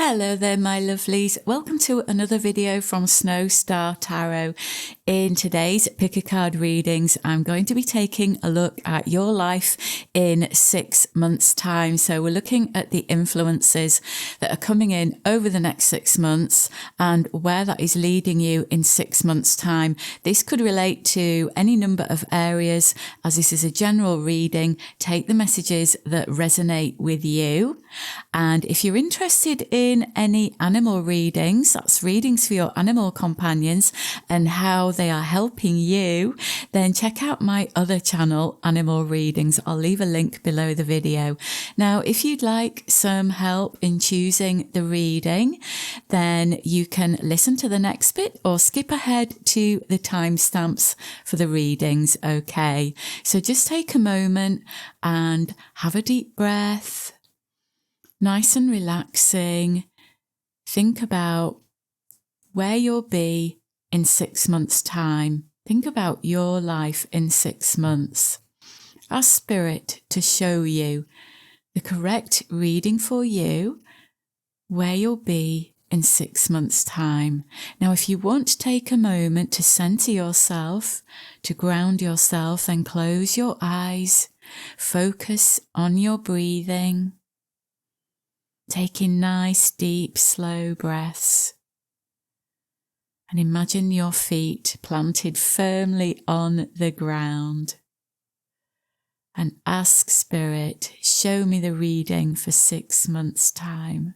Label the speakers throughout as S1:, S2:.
S1: Hello there, my lovelies. Welcome to another video from Snow Star Tarot. In today's pick a card readings, I'm going to be taking a look at your life in 6 months' time. So we're looking at the influences that are coming in over the next 6 months and where that is leading you in 6 months' time. This could relate to any number of areas, as this is a general reading. Take the messages that resonate with you. And if you're interested in any animal readings, that's readings for your animal companions and how they are helping you, then check out my other channel, Animal Readings. I'll leave a link below the video. Now, if you'd like some help in choosing the reading, then you can listen to the next bit or skip ahead to the timestamps for the readings, okay? So just take a moment and have a deep breath. Nice and relaxing. Think about where you'll be in 6 months' time. Think about your life in 6 months. Ask Spirit to show you the correct reading for you, where you'll be in 6 months' time. Now, if you want to take a moment to center yourself, to ground yourself, then close your eyes. Focus on your breathing. Taking nice, deep, slow breaths. And imagine your feet planted firmly on the ground. And ask Spirit, show me the reading for 6 months' time.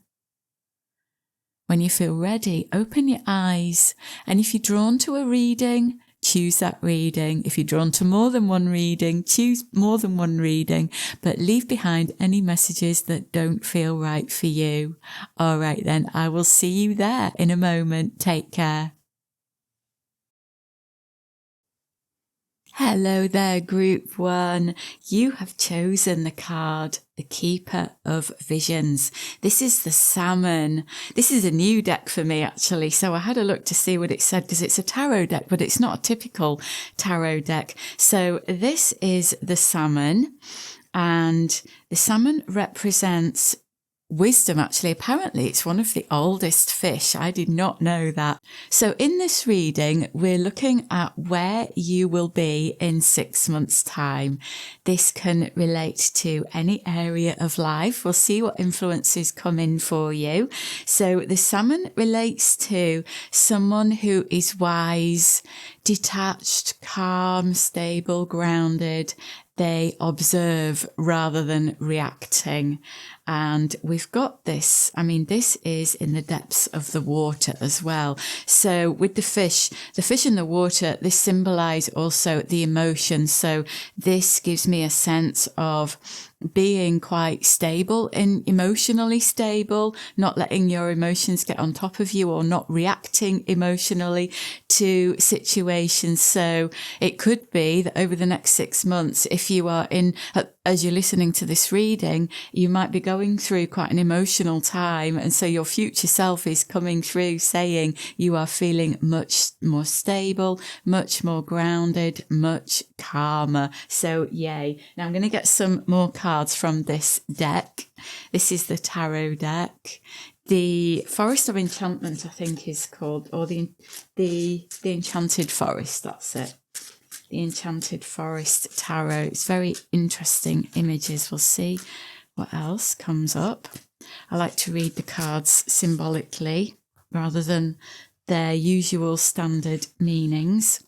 S1: When you feel ready, open your eyes. And if you're drawn to a reading, choose that reading. If you're drawn to more than one reading, choose more than one reading, but leave behind any messages that don't feel right for you. All right, then I will see you there in a moment. Take care. Hello there, Group 1. You have chosen the card, the Keeper of Visions. This is the Salmon. This is a new deck for me, actually. So I had a look to see what it said because it's a tarot deck, but it's not a typical tarot deck. So this is the Salmon, and the Salmon represents wisdom, actually. Apparently, it's one of the oldest fish. I did not know that. So in this reading, we're looking at where you will be in 6 months' time. This can relate to any area of life. We'll see what influences come in for you. So the Salmon relates to someone who is wise, detached, calm, stable, grounded. They observe rather than reacting. And we've got this, this is in the depths of the water as well. So with the fish in the water, this symbolize also the emotions. So this gives me a sense of being quite stable and emotionally stable, not letting your emotions get on top of you or not reacting emotionally to situations. So it could be that over the next 6 months, if you are as you're listening to this reading, you might be going through quite an emotional time. And so your future self is coming through saying you are feeling much more stable, much more grounded, much calmer. So yay. Now I'm going to get some more cards from this deck. This is the tarot deck. The Forest of Enchantment, I think, is called, or the Enchanted Forest. That's it. The Enchanted Forest Tarot. It's very interesting images. We'll see what else comes up. I like to read the cards symbolically rather than their usual standard meanings.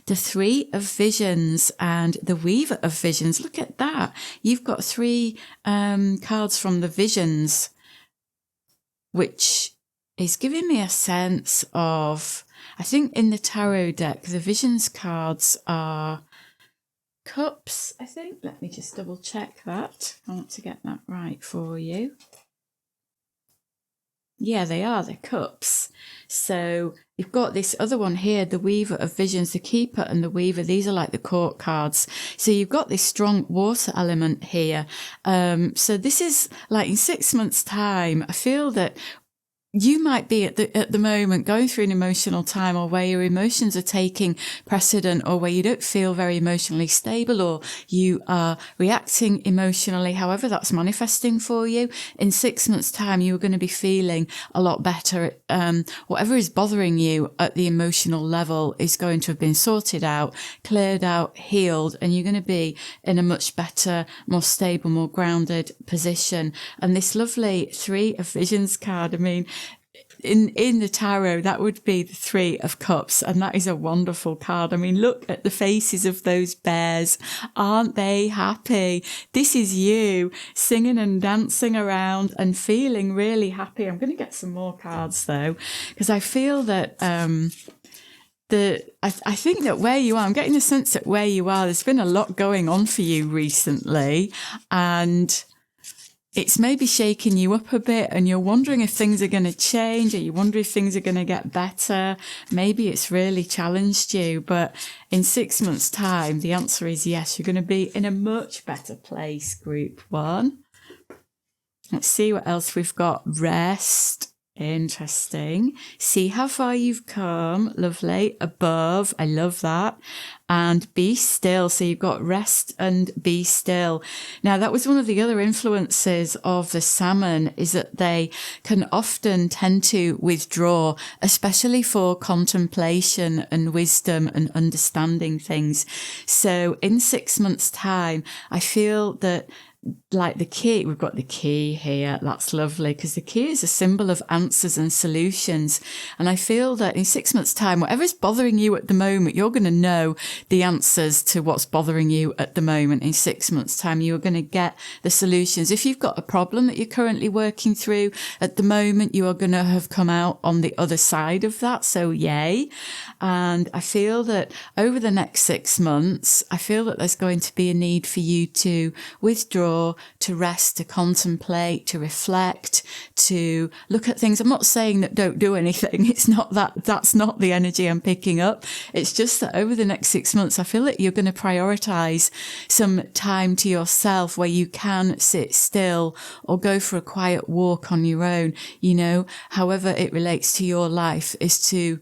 S1: The Three of Visions and the Weaver of Visions. Look at that. You've got 3 cards from the Visions, which is giving me a sense of, I think in the tarot deck, the Visions cards are cups, I think. Let me just double check that. I want to get that right for you. Yeah, they are. They're cups. So you've got this other one here, the Weaver of Visions, the Keeper and the Weaver. These are like the court cards. So you've got this strong water element here. So this is like in 6 months' time, I feel that you might be at the moment going through an emotional time, or where your emotions are taking precedent, or where you don't feel very emotionally stable, or you are reacting emotionally, however that's manifesting for you. In 6 months' time, you're going to be feeling a lot better. Whatever is bothering you at the emotional level is going to have been sorted out, cleared out, healed, and you're going to be in a much better, more stable, more grounded position. And this lovely Three of Visions card, I mean, in the tarot, that would be the Three of Cups, and that is a wonderful card. I mean, look at the faces of those bears. Aren't they happy? This is you singing and dancing around and feeling really happy. I'm going to get some more cards though, because I feel that I think that where you are, I'm getting the sense that where you are, there's been a lot going on for you recently, and it's maybe shaking you up a bit, and you're wondering if things are going to change, or you wonder if things are going to get better. Maybe it's really challenged you, but in 6 months' time, the answer is yes, you're going to be in a much better place, group one. Let's see what else we've got. Rest. Interesting. See how far you've come. Lovely. Above. I love that. And be still. So you've got rest and be still. Now, that was one of the other influences of the salmon, is that they can often tend to withdraw, especially for contemplation and wisdom and understanding things. So in 6 months' time, I feel that, like the key, we've got the key here. That's lovely, because the key is a symbol of answers and solutions. And I feel that in 6 months' time, whatever's bothering you at the moment, you're going to know the answers to what's bothering you at the moment. In 6 months' time, you're going to get the solutions. If you've got a problem that you're currently working through at the moment, you are going to have come out on the other side of that. So yay. And I feel that over the next 6 months, I feel that there's going to be a need for you to withdraw, to rest, to contemplate, to reflect, to look at things. I'm not saying that don't do anything. It's not that. That's not the energy I'm picking up. It's just that over the next 6 months, I feel that you're going to prioritize some time to yourself where you can sit still or go for a quiet walk on your own. You know, however it relates to your life, is to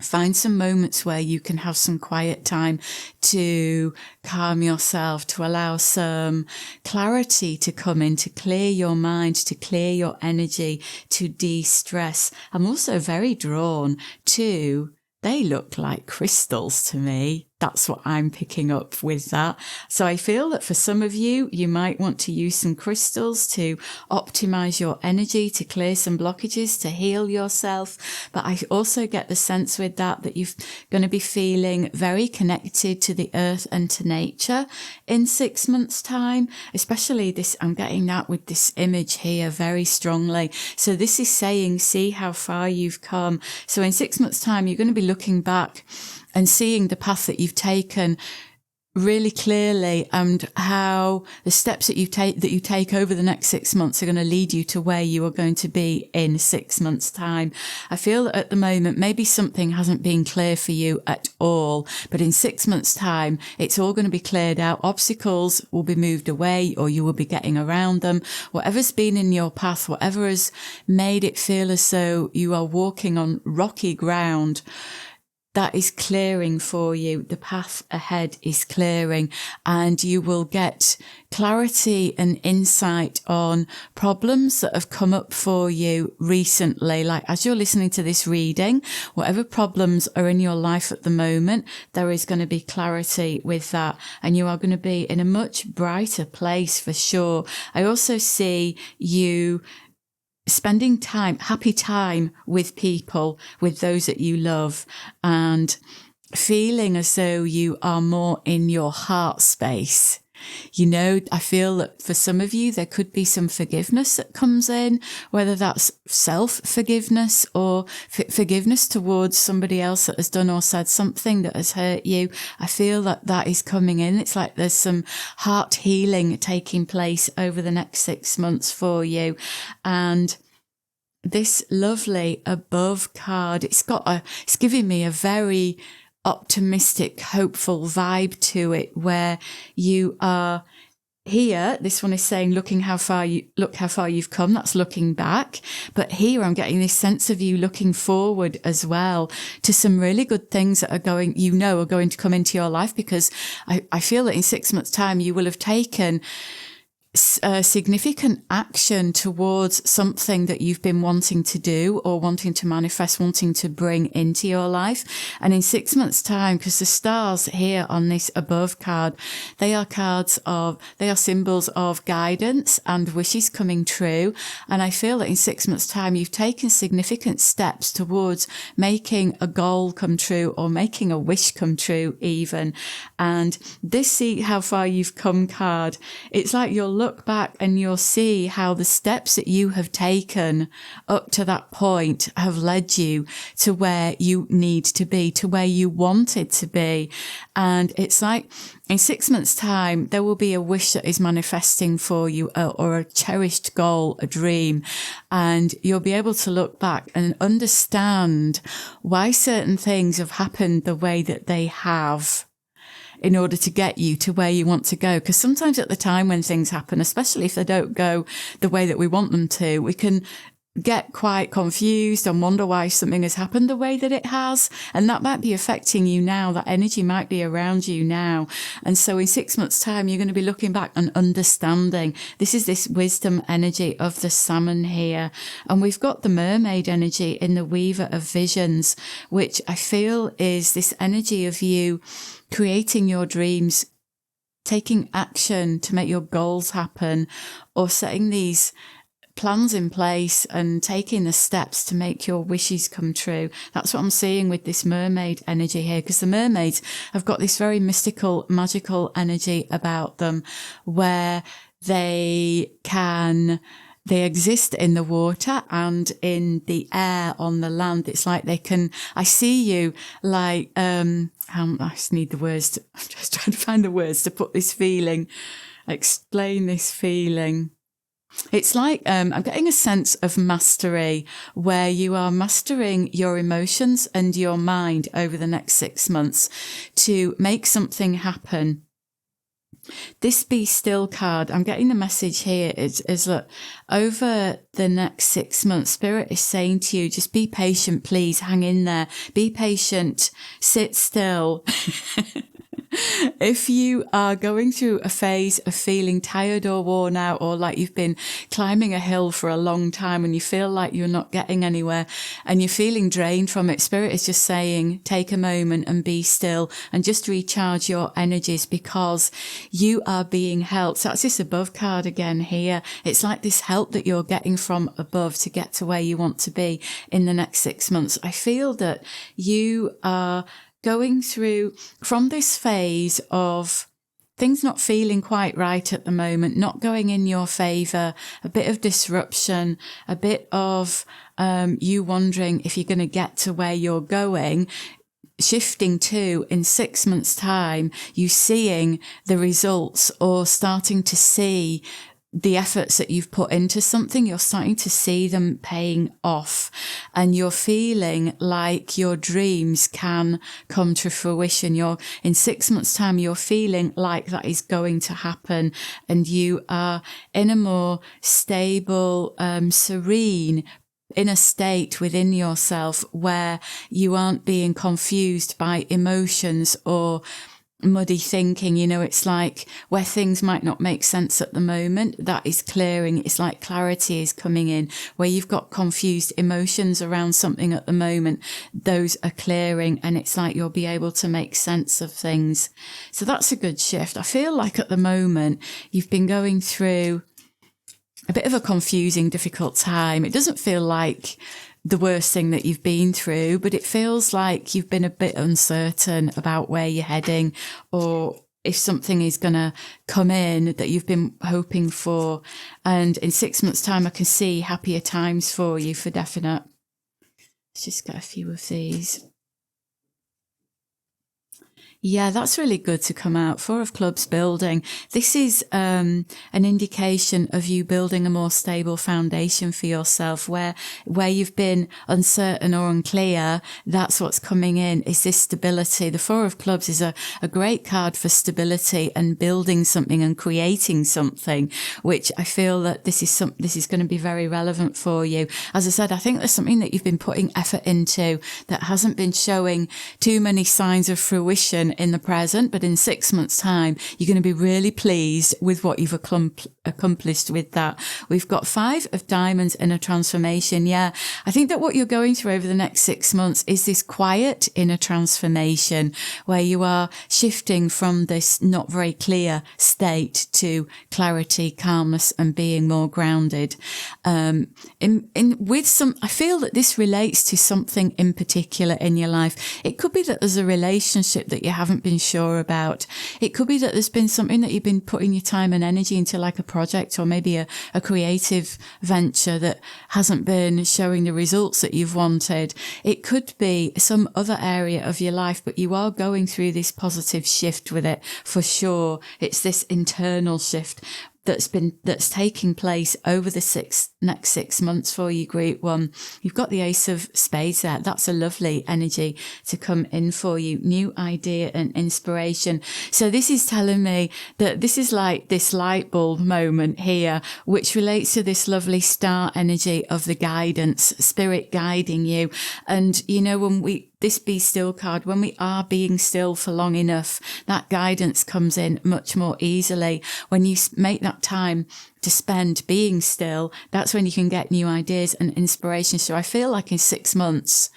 S1: find some moments where you can have some quiet time to calm yourself, to allow some clarity to come in, to clear your mind, to clear your energy, to de-stress. I'm also very drawn to, they look like crystals to me. That's what I'm picking up with that. So I feel that for some of you, you might want to use some crystals to optimize your energy, to clear some blockages, to heal yourself. But I also get the sense with that you're going to be feeling very connected to the earth and to nature in 6 months' time. Especially this, I'm getting that with this image here very strongly. So this is saying, see how far you've come. So in 6 months' time, you're going to be looking back and seeing the path that you've taken really clearly, and how the steps that you take over the next 6 months are going to lead you to where you are going to be in 6 months' time. I feel that at the moment, maybe something hasn't been clear for you at all, but in 6 months' time, it's all going to be cleared out. Obstacles will be moved away, or you will be getting around them. Whatever's been in your path, whatever has made it feel as though you are walking on rocky ground, that is clearing for you. The path ahead is clearing, and you will get clarity and insight on problems that have come up for you recently. Like as you're listening to this reading, whatever problems are in your life at the moment, there is going to be clarity with that, and you are going to be in a much brighter place for sure. I also see you spending time, happy time with people, with those that you love, and feeling as though you are more in your heart space. You know, I feel that for some of you, there could be some forgiveness that comes in, whether that's self-forgiveness or forgiveness towards somebody else that has done or said something that has hurt you. I feel that that is coming in. It's like there's some heart healing taking place over the next 6 months for you. And this lovely above card, it's giving me a very optimistic, hopeful vibe to it, where you are here, this one is saying, look how far you've come. That's looking back. But here I'm getting this sense of you looking forward as well to some really good things that are going to come into your life, because I feel that in 6 months' time, you will have taken significant action towards something that you've been wanting to do or wanting to manifest, wanting to bring into your life. And in 6 months' time, because the stars here on this above card, they are symbols of guidance and wishes coming true. And I feel that in 6 months' time, you've taken significant steps towards making a goal come true or making a wish come true even. And this see how far you've come card, it's like you'll look back and you'll see how the steps that you have taken up to that point have led you to where you need to be, to where you wanted to be. And it's like in 6 months' time, there will be a wish that is manifesting for you, or a cherished goal, a dream. And you'll be able to look back and understand why certain things have happened the way that they have, in order to get you to where you want to go. Because sometimes at the time when things happen, especially if they don't go the way that we want them to, we can get quite confused and wonder why something has happened the way that it has. And that might be affecting you now. That energy might be around you now. And so in 6 months' time, you're going to be looking back and understanding. This is this wisdom energy of the salmon here. And we've got the mermaid energy in the weaver of visions, which I feel is this energy of you creating your dreams, taking action to make your goals happen, or setting these plans in place and taking the steps to make your wishes come true. That's what I'm seeing with this mermaid energy here, because the mermaids have got this very mystical, magical energy about them where they exist in the water and in the air on the land. It's like I see you like, I just need the words. I'm just trying to find the words to put this feeling, explain this feeling. It's like, I'm getting a sense of mastery where you are mastering your emotions and your mind over the next 6 months to make something happen. This be still card, I'm getting the message here is that over the next 6 months, Spirit is saying to you, just be patient, please, hang in there, be patient, sit still. If you are going through a phase of feeling tired or worn out, or like you've been climbing a hill for a long time and you feel like you're not getting anywhere and you're feeling drained from it, Spirit is just saying, take a moment and be still and just recharge your energies, because you are being helped. So that's this above card again here. It's like this help that you're getting from above to get to where you want to be in the next 6 months. I feel that you are going through from this phase of things not feeling quite right at the moment, not going in your favour, a bit of disruption, a bit of you wondering if you're going to get to where you're going, shifting to, in 6 months' time, you seeing the results or starting to see the efforts that you've put into something. You're starting to see them paying off, and you're feeling like your dreams can come to fruition. In 6 months' time, you're feeling like that is going to happen, and you are in a more stable, serene inner state within yourself where you aren't being confused by emotions or muddy thinking. It's like where things might not make sense at the moment, that is clearing. It's like clarity is coming in. Where you've got confused emotions around something at the moment, those are clearing, and it's like you'll be able to make sense of things. So that's a good shift. I feel like at the moment you've been going through a bit of a confusing, difficult time. It doesn't feel like the worst thing that you've been through, but it feels like you've been a bit uncertain about where you're heading, or if something is going to come in that you've been hoping for. And in 6 months' time, I can see happier times for you for definite. Let's just get a few of these. Yeah, that's really good to come out. Four of Clubs building. This is an indication of you building a more stable foundation for yourself where you've been uncertain or unclear. That's what's coming in, is this stability. The Four of Clubs is a great card for stability and building something and creating something, which I feel that this is going to be very relevant for you. As I said, I think there's something that you've been putting effort into that hasn't been showing too many signs of fruition in the present, but in 6 months' time, you're going to be really pleased with what you've accomplished with that. We've got Five of Diamonds in a transformation. Yeah, I think that what you're going through over the next 6 months is this quiet inner transformation where you are shifting from this not very clear state to clarity, calmness, and being more grounded. I feel that this relates to something in particular in your life. It could be that there's a relationship that you haven't been sure about. It could be that there's been something that you've been putting your time and energy into, like a project or maybe a creative venture that hasn't been showing the results that you've wanted. It could be some other area of your life, but you are going through this positive shift with it for sure. It's this internal shift that's taking place over the next 6 months for you, Group 1. You've got the Ace of Spades there. That's a lovely energy to come in for you. New idea and inspiration. So this is telling me that this is like this light bulb moment here, which relates to this lovely star energy of the guidance, spirit guiding you. And, you know, this Be Still card, when we are being still for long enough, that guidance comes in much more easily. When you make that time to spend being still, that's when you can get new ideas and inspiration. So I feel like in 6 months,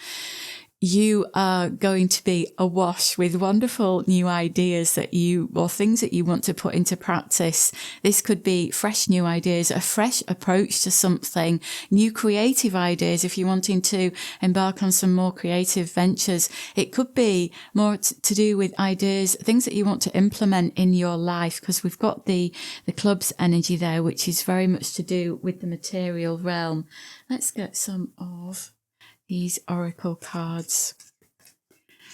S1: you are going to be awash with wonderful new ideas or things that you want to put into practice. This could be fresh new ideas, a fresh approach to something, new creative ideas if you're wanting to embark on some more creative ventures. It could be more to do with ideas, things that you want to implement in your life, because we've got the club's energy there, which is very much to do with the material realm. Let's get some of these oracle cards.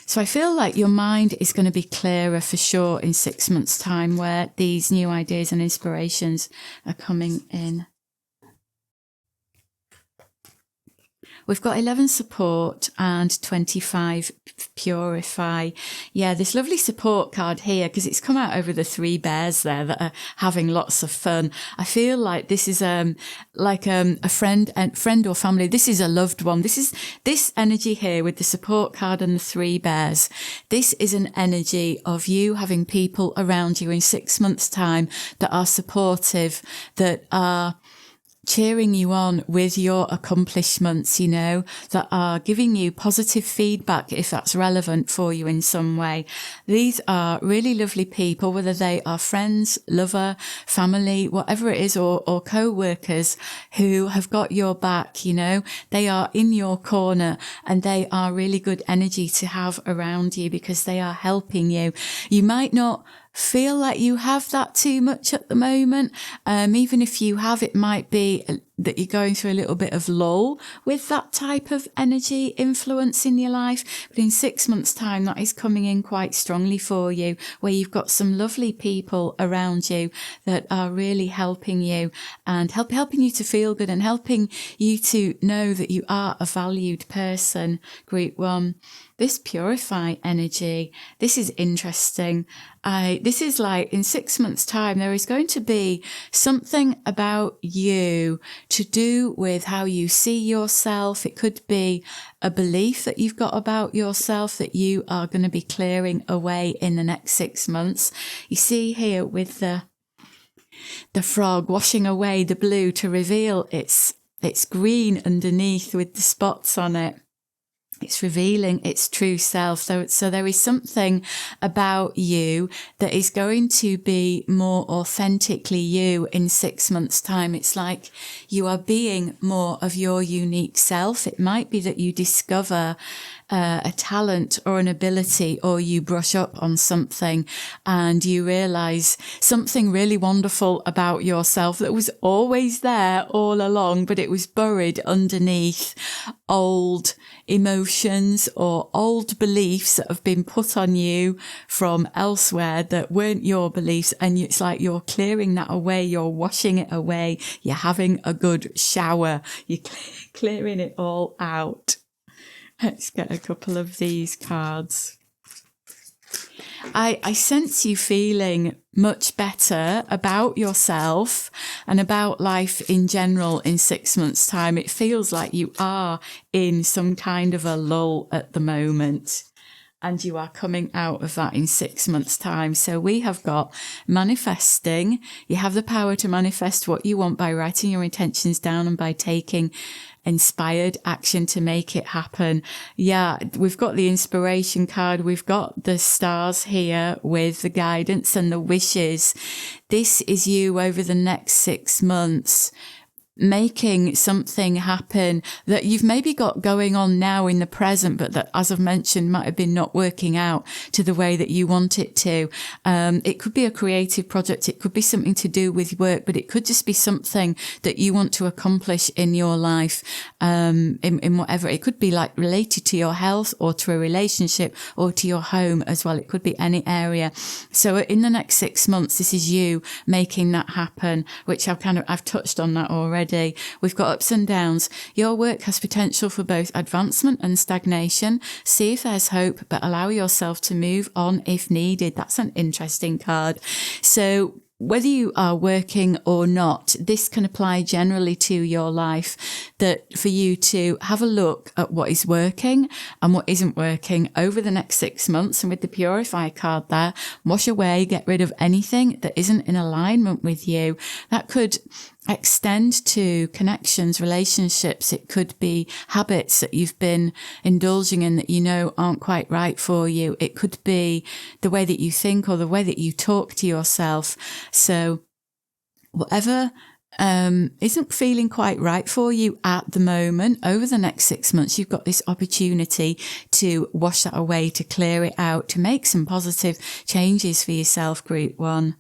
S1: So I feel like your mind is going to be clearer for sure in 6 months' time, where these new ideas and inspirations are coming in. We've got 11 support and 25 purify. Yeah, this lovely support card here, because it's come out over the 3 bears there that are having lots of fun. I feel like this is like a friend or family. This is a loved one. This energy here with the support card and the 3 bears. This is an energy of you having people around you in 6 months' time that are supportive, that are cheering you on with your accomplishments, you know, that are giving you positive feedback if that's relevant for you in some way. These are really lovely people, whether they are friends, lover, family, whatever it is, or co-workers who have got your back, you know. They are in your corner and they are really good energy to have around you because they are helping you. You might not feel like you have that too much at the moment. Even if you have, it might be that you're going through a little bit of lull with that type of energy influence in your life. But in 6 months' time, that is coming in quite strongly for you, where you've got some lovely people around you that are really helping you and helping you to feel good and helping you to know that you are a valued person. Group 1. This purify energy, this is interesting. This is like in 6 months' time, there is going to be something about you to do with how you see yourself. It could be a belief that you've got about yourself that you are going to be clearing away in the next 6 months. You see here with the frog washing away the blue to reveal its green underneath with the spots on it. It's revealing its true self. So there is something about you that is going to be more authentically you in 6 months' time. It's like you are being more of your unique self. It might be that you discover a talent or an ability, or you brush up on something and you realize something really wonderful about yourself that was always there all along, but it was buried underneath old emotions notions or old beliefs that have been put on you from elsewhere that weren't your beliefs. And it's like you're clearing that away. You're washing it away. You're having a good shower. You're clearing it all out. Let's get a couple of these cards. I sense you feeling much better about yourself and about life in general in 6 months' time. It feels like you are in some kind of a lull at the moment, and you are coming out of that in 6 months' time. So we have got manifesting. You have the power to manifest what you want by writing your intentions down and by taking inspired action to make it happen. Yeah, we've got the inspiration card. We've got the stars here with the guidance and the wishes. This is you over the next 6 months, making something happen that you've maybe got going on now in the present, but that, as I've mentioned, might have been not working out to the way that you want it to. It could be a creative project. It could be something to do with work, but it could just be something that you want to accomplish in your life, in whatever. It could be like related to your health or to a relationship or to your home as well. It could be any area. So in the next 6 months, this is you making that happen, which I've touched on that already. We've got ups and downs. Your work has potential for both advancement and stagnation. See if there's hope, but allow yourself to move on if needed. That's an interesting card. So whether you are working or not, this can apply generally to your life, that for you to have a look at what is working and what isn't working over the next 6 months. And with the Purify card there, wash away, get rid of anything that isn't in alignment with you. That could extend to connections, relationships. It could be habits that you've been indulging in that you know aren't quite right for you. It could be the way that you think or the way that you talk to yourself. So whatever isn't feeling quite right for you at the moment, over the next 6 months, you've got this opportunity to wash that away, to clear it out, to make some positive changes for yourself, Group 1.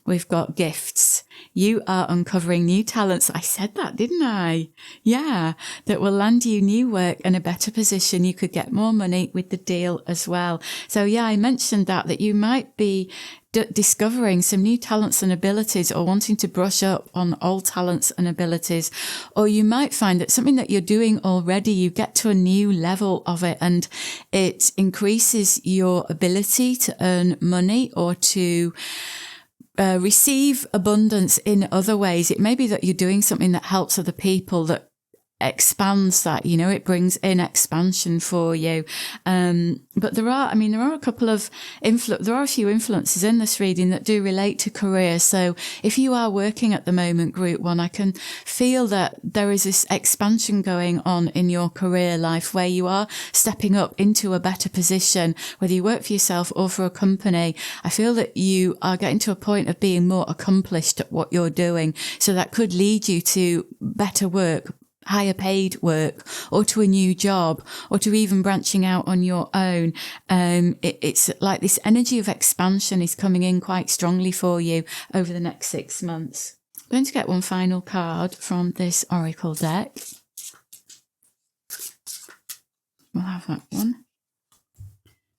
S1: We've got gifts. You are uncovering new talents. I said that, didn't I? Yeah, that will land you new work and a better position. You could get more money with the deal as well. So yeah, I mentioned that you might be discovering some new talents and abilities, or wanting to brush up on old talents and abilities. Or you might find that something that you're doing already, you get to a new level of it and it increases your ability to earn money or to receive abundance in other ways. It may be that you're doing something that helps other people, that expands that, it brings in expansion for you. But there are a couple of there are a few influences in this reading that do relate to career. So if you are working at the moment, Group 1, I can feel that there is this expansion going on in your career life where you are stepping up into a better position, whether you work for yourself or for a company. I feel that you are getting to a point of being more accomplished at what you're doing. So that could lead you to better work, higher paid work, or to a new job, or to even branching out on your own. It's like this energy of expansion is coming in quite strongly for you over the next 6 months. I'm going to get one final card from this Oracle deck. We'll have that one.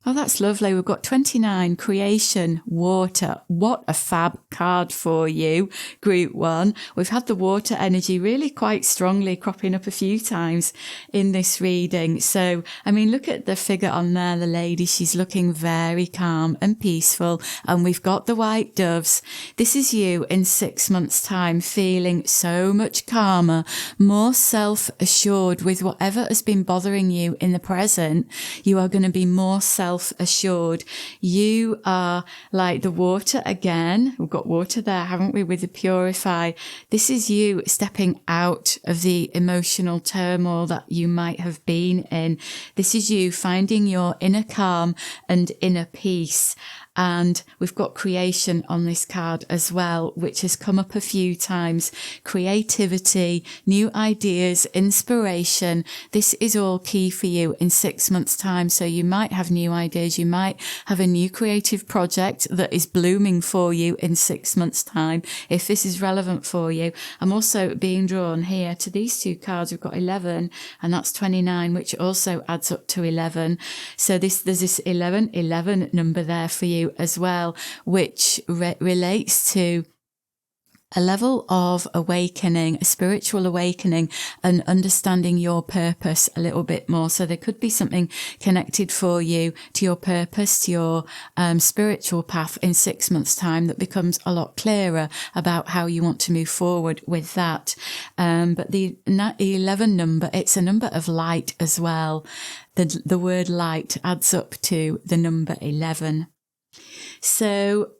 S1: Oh, that's lovely. We've got 29, creation, water. What a fab card for you, Group 1. We've had the water energy really quite strongly cropping up a few times in this reading. So, look at the figure on there, the lady. She's looking very calm and peaceful. And we've got the white doves. This is you in 6 months' time, feeling so much calmer, more self-assured with whatever has been bothering you in the present. You are going to be more self-assured. You are like the water again. We've got water there, haven't we, with the Purify. This is you stepping out of the emotional turmoil that you might have been in. This is you finding your inner calm and inner peace. And we've got creation on this card as well, which has come up a few times. Creativity, new ideas, inspiration. This is all key for you in 6 months' time. So you might have new ideas. You might have a new creative project that is blooming for you in 6 months' time, if this is relevant for you. I'm also being drawn here to these two cards. We've got 11 and that's 29, which also adds up to 11. So there's this 11 number there for you as well, which relates to a level of awakening, a spiritual awakening, and understanding your purpose a little bit more. So there could be something connected for you to your purpose, to your spiritual path in 6 months' time that becomes a lot clearer about how you want to move forward with that. But the 11 number, it's a number of light as well. The word light adds up to the number 11. So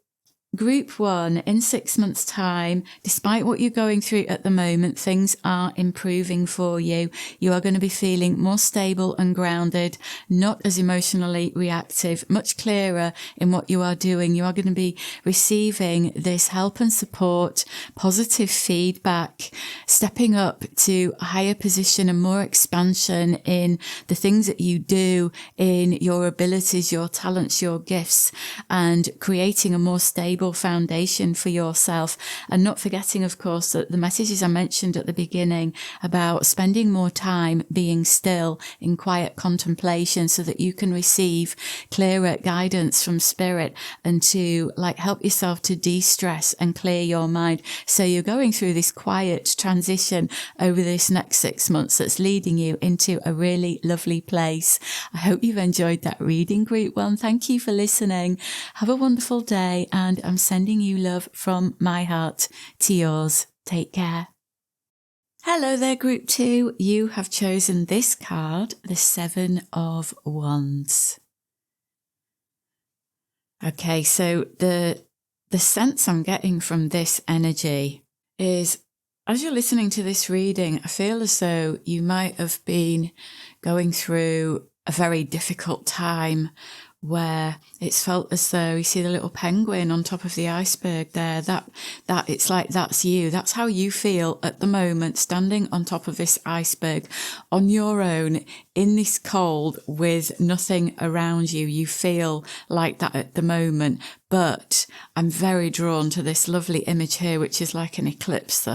S1: Group 1, in 6 months' time, despite what you're going through at the moment, things are improving for you. You are going to be feeling more stable and grounded, not as emotionally reactive, much clearer in what you are doing. You are going to be receiving this help and support, positive feedback, stepping up to a higher position and more expansion in the things that you do, in your abilities, your talents, your gifts, and creating a more stable foundation for yourself. And not forgetting, of course, that the messages I mentioned at the beginning about spending more time being still in quiet contemplation so that you can receive clearer guidance from spirit and to help yourself to de-stress and clear your mind. So you're going through this quiet transition over this next 6 months that's leading you into a really lovely place. I hope you've enjoyed that reading, Group 1. Thank you for listening. Have a wonderful day, and I'm sending you love from my heart to yours. Take care. Hello there, Group 2. You have chosen this card, the 7 of Wands. Okay, so the sense I'm getting from this energy is, as you're listening to this reading, I feel as though you might have been going through a very difficult time where it's felt as though you see the little penguin on top of the iceberg there, that it's like that's you. That's how you feel at the moment, standing on top of this iceberg on your own in this cold with nothing around you. You feel like that at the moment. But I'm very drawn to this lovely image here, which is like an eclipse,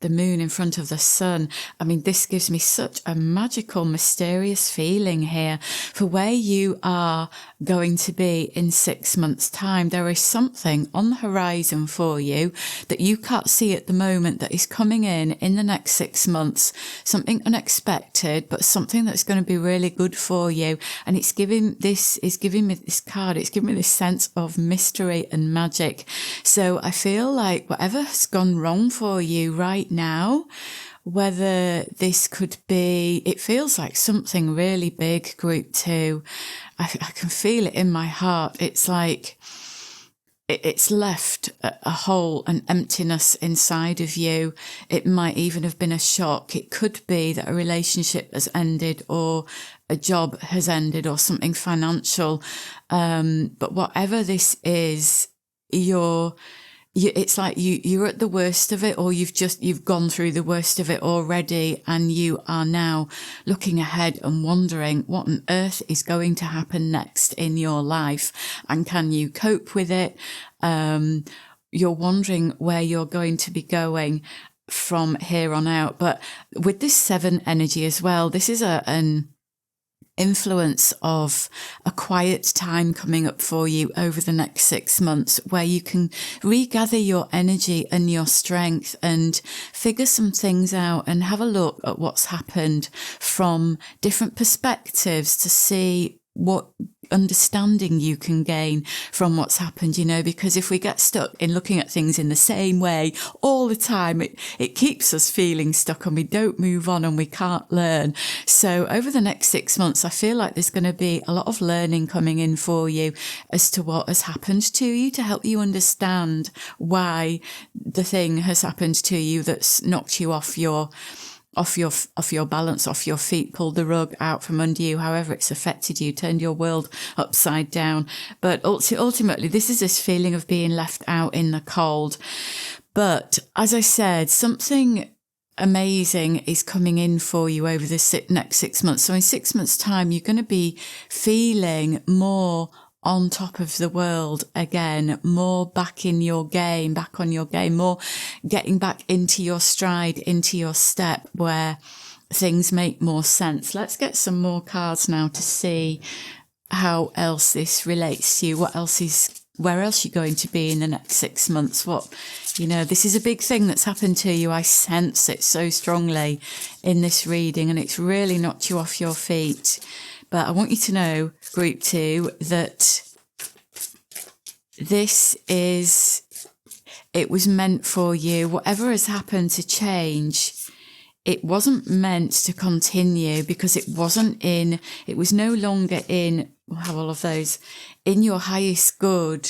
S1: the moon in front of the sun. I mean, this gives me such a magical, mysterious feeling here for where you are going to be in 6 months' time. There is something on the horizon for you that you can't see at the moment that is coming in the next 6 months. Something unexpected, but something that's going to be really good for you. And it's giving me this card. It's giving me this sense of mystery and magic. So I feel like whatever has gone wrong for you right now, whether this could be, it feels like something really big, Group 2. I can feel it in my heart. It's like it's left a hole, an emptiness inside of you. It might even have been a shock. It could be that a relationship has ended, or a job has ended, or something financial. But whatever this is, it's like you're at the worst of it, or you've gone through the worst of it already, and you are now looking ahead and wondering what on earth is going to happen next in your life, and can you cope with it? You're wondering where you're going to be going from here on out. But with this 7 energy as well, this is an influence of a quiet time coming up for you over the next 6 months, where you can regather your energy and your strength and figure some things out and have a look at what's happened from different perspectives to see what understanding you can gain from what's happened, because if we get stuck in looking at things in the same way all the time, it keeps us feeling stuck and we don't move on and we can't learn. So over the next 6 months, I feel like there's going to be a lot of learning coming in for you as to what has happened to you, to help you understand why the thing has happened to you that's knocked you off your off your balance, off your feet, pulled the rug out from under you, however it's affected you, turned your world upside down. But ultimately, this is this feeling of being left out in the cold. But as I said, something amazing is coming in for you over the next 6 months. So in 6 months' time, you're going to be feeling more on top of the world again, more back in your game, back on your game, more getting back into your stride, into your step where things make more sense. Let's get some more cards now to see how else this relates to you. Where else you're going to be in the next 6 months. This is a big thing that's happened to you. I sense it so strongly in this reading, and it's really knocked you off your feet. But I want you to know, group 2, that it was meant for you. Whatever has happened to change, it wasn't meant to continue, because it was no longer in your highest good.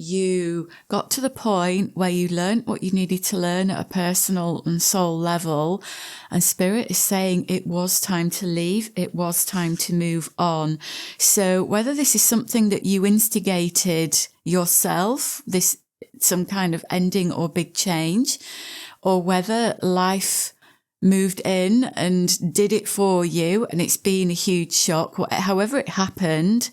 S1: You got to the point where you learned what you needed to learn at a personal and soul level, and Spirit is saying it was time to leave. It was time to move on. So whether this is something that you instigated yourself, some kind of ending or big change, or whether life moved in and did it for you and it's been a huge shock, however it happened,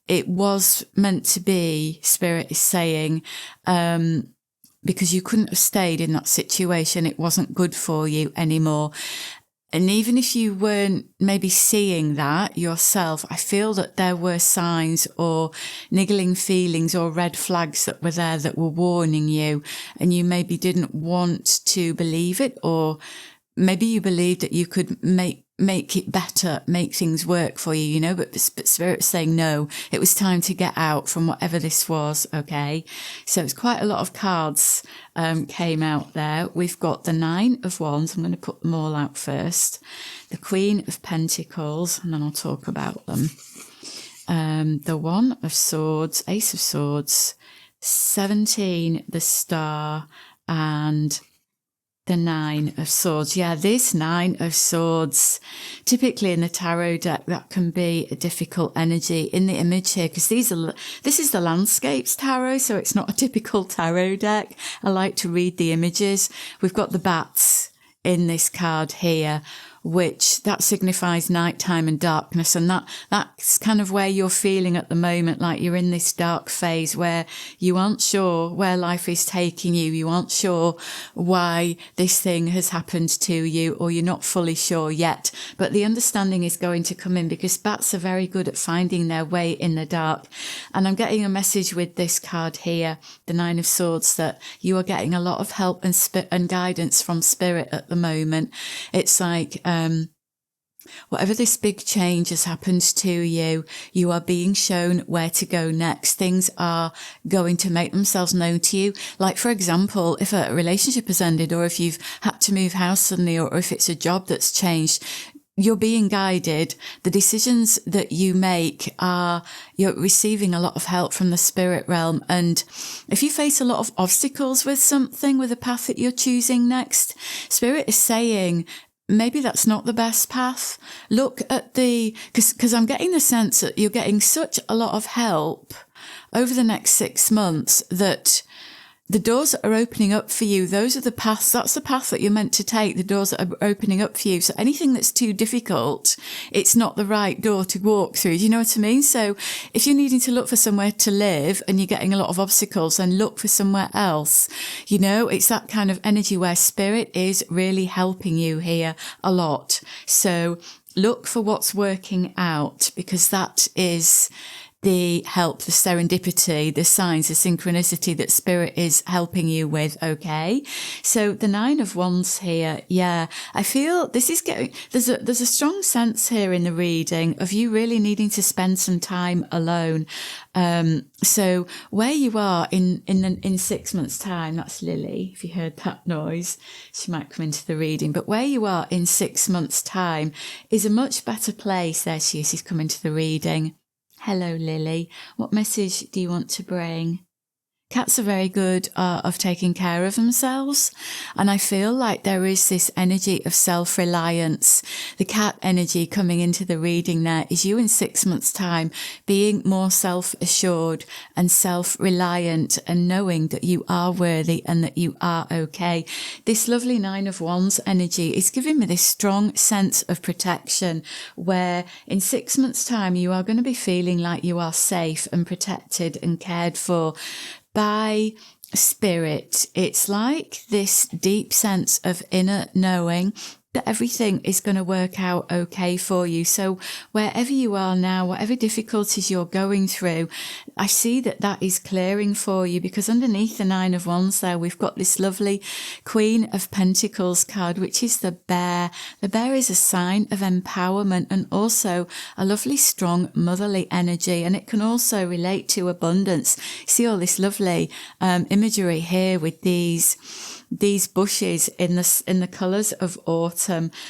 S1: it was meant to be, Spirit is saying, because you couldn't have stayed in that situation. It wasn't good for you anymore. And even if you weren't maybe seeing that yourself, I feel that there were signs or niggling feelings or red flags that were there that were warning you, and you maybe didn't want to believe it, or maybe you believed that you could make it better, make things work for you, but Spirit's saying no, it was time to get out from whatever this was, okay? So it's quite a lot of cards came out there. We've got the 9 of Wands. I'm going to put them all out first. The Queen of Pentacles, and then I'll talk about them. The 1 of Swords, Ace of Swords, 17, the Star, and the 9 of Swords. Yeah, this 9 of Swords, typically in the tarot deck, that can be a difficult energy in the image here, because this is the Landscapes Tarot, so it's not a typical tarot deck. I like to read the images. We've got the bats in this card here, which that signifies nighttime and darkness. And that's kind of where you're feeling at the moment, like you're in this dark phase where you aren't sure where life is taking you. You aren't sure why this thing has happened to you, or you're not fully sure yet. But the understanding is going to come in, because bats are very good at finding their way in the dark. And I'm getting a message with this card here, the 9 of Swords, that you are getting a lot of help and guidance from Spirit at the moment. It's like, whatever this big change has happened to you, you are being shown where to go next. Things are going to make themselves known to you. Like, for example, if a relationship has ended, or if you've had to move house suddenly, or if it's a job that's changed, you're being guided. The decisions that you make you're receiving a lot of help from the spirit realm. And if you face a lot of obstacles with something, with the path that you're choosing next, Spirit is saying, maybe that's not the best path. Look at because I'm getting the sense that you're getting such a lot of help over the next 6 months that the doors that are opening up for you, those are the paths. That's the path that you're meant to take, the doors that are opening up for you. So anything that's too difficult, it's not the right door to walk through. Do you know what I mean? So if you're needing to look for somewhere to live and you're getting a lot of obstacles, then look for somewhere else. It's that kind of energy where Spirit is really helping you here a lot. So look for what's working out, because that is the help, the serendipity, the signs, the synchronicity that Spirit is helping you with, okay? So the 9 of Wands here, yeah, I feel this is there's a strong sense here in the reading of you really needing to spend some time alone. So where you are in 6 months' time, that's Lily, if you heard that noise, she might come into the reading, but where you are in 6 months' time is a much better place. There she is, she's come into the reading. Hello, Lily. What message do you want to bring? Cats are very good of taking care of themselves. And I feel like there is this energy of self-reliance. The cat energy coming into the reading there is you in 6 months' time being more self-assured and self-reliant and knowing that you are worthy and that you are okay. This lovely Nine of Wands energy is giving me this strong sense of protection where in 6 months' time you are going to be feeling like you are safe and protected and cared for by spirit. It's like this deep sense of inner knowing that everything is going to work out okay for you. So wherever you are now, whatever difficulties you're going through, I see that that is clearing for you, because underneath the Nine of Wands there, we've got this lovely Queen of Pentacles card, which is the bear. The bear is a sign of empowerment and also a lovely, strong, motherly energy. And it can also relate to abundance. See all this lovely imagery here with these bushes in the colours of autumn.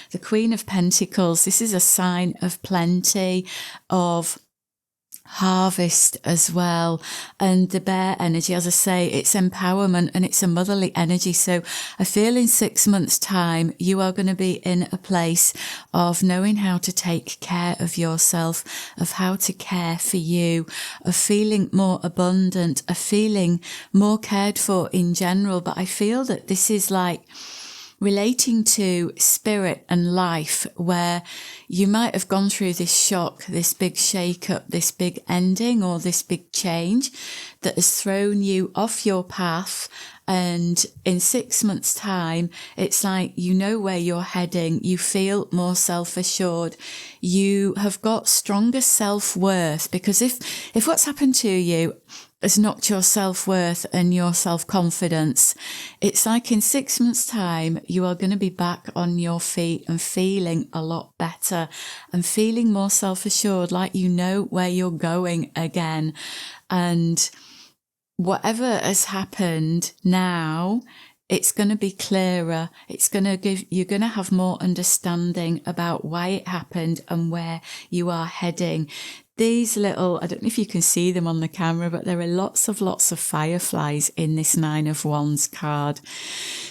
S1: The Queen of Pentacles, this is a sign of plenty, of harvest as well. And the bear energy, as I say, it's empowerment and it's a motherly energy. So I feel in 6 months' time, you are going to be in a place of knowing how to take care of yourself, of how to care for you, of feeling more abundant, of feeling more cared for in general. But I feel that this is like relating to spirit and life, where you might have gone through this shock, this big shake-up, this big ending or this big change that has thrown you off your path. And in 6 months' time, it's like you know where you're heading. You feel more self-assured. You have got stronger self-worth, because if what's happened to you has knocked your self-worth and your self-confidence, it's like in 6 months' time, you are going to be back on your feet and feeling a lot better and feeling more self-assured, like you know where you're going again. And whatever has happened now, it's going to be clearer. You're going to have more understanding about why it happened and where you are heading. These little, I don't know if you can see them on the camera, but there are lots of fireflies in this Nine of Wands card.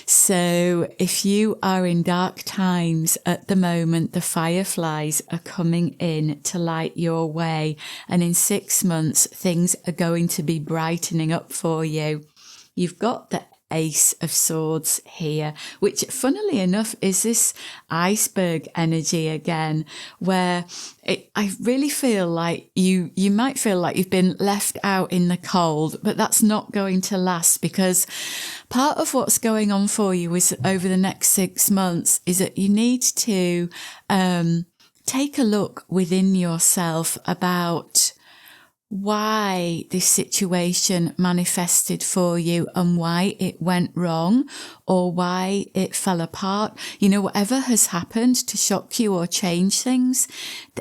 S1: So if you are in dark times at the moment, the fireflies are coming in to light your way. And in 6 months, things are going to be brightening up for you. You've got the Ace of Swords here, which funnily enough is this iceberg energy again, where I really feel like you might feel like you've been left out in the cold, but that's not going to last, because part of what's going on for you is over the next 6 months is that you need to take a look within yourself about why this situation manifested for you and why it went wrong or why it fell apart. You know, whatever has happened to shock you or change things,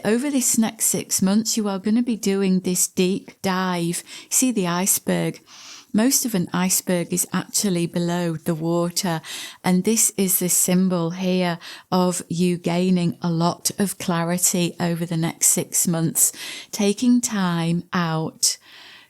S1: over this next 6 months, you are going to be doing this deep dive. See the iceberg? Most of an iceberg is actually below the water. And this is the symbol here of you gaining a lot of clarity over the next 6 months, taking time out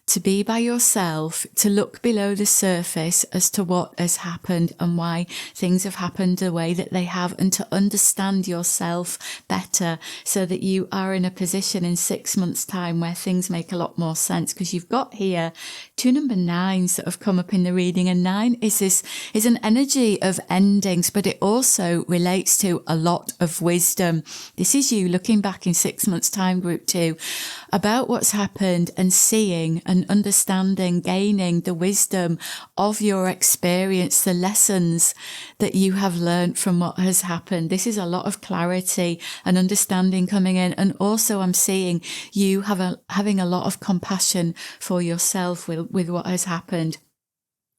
S1: to be by yourself, to look below the surface as to what has happened and why things have happened the way that they have, and to understand yourself better so that you are in a position in 6 months' time where things make a lot more sense. Because you've got here 2 number 9s that have come up in the reading, and 9 is an energy of endings, but it also relates to a lot of wisdom. This is you looking back in 6 months' time, group 2, about what's happened and seeing and understanding, gaining the wisdom of your experience, the lessons that you have learned from what has happened. This is a lot of clarity and understanding coming in. And also I'm seeing you having a lot of compassion for yourself with what has happened.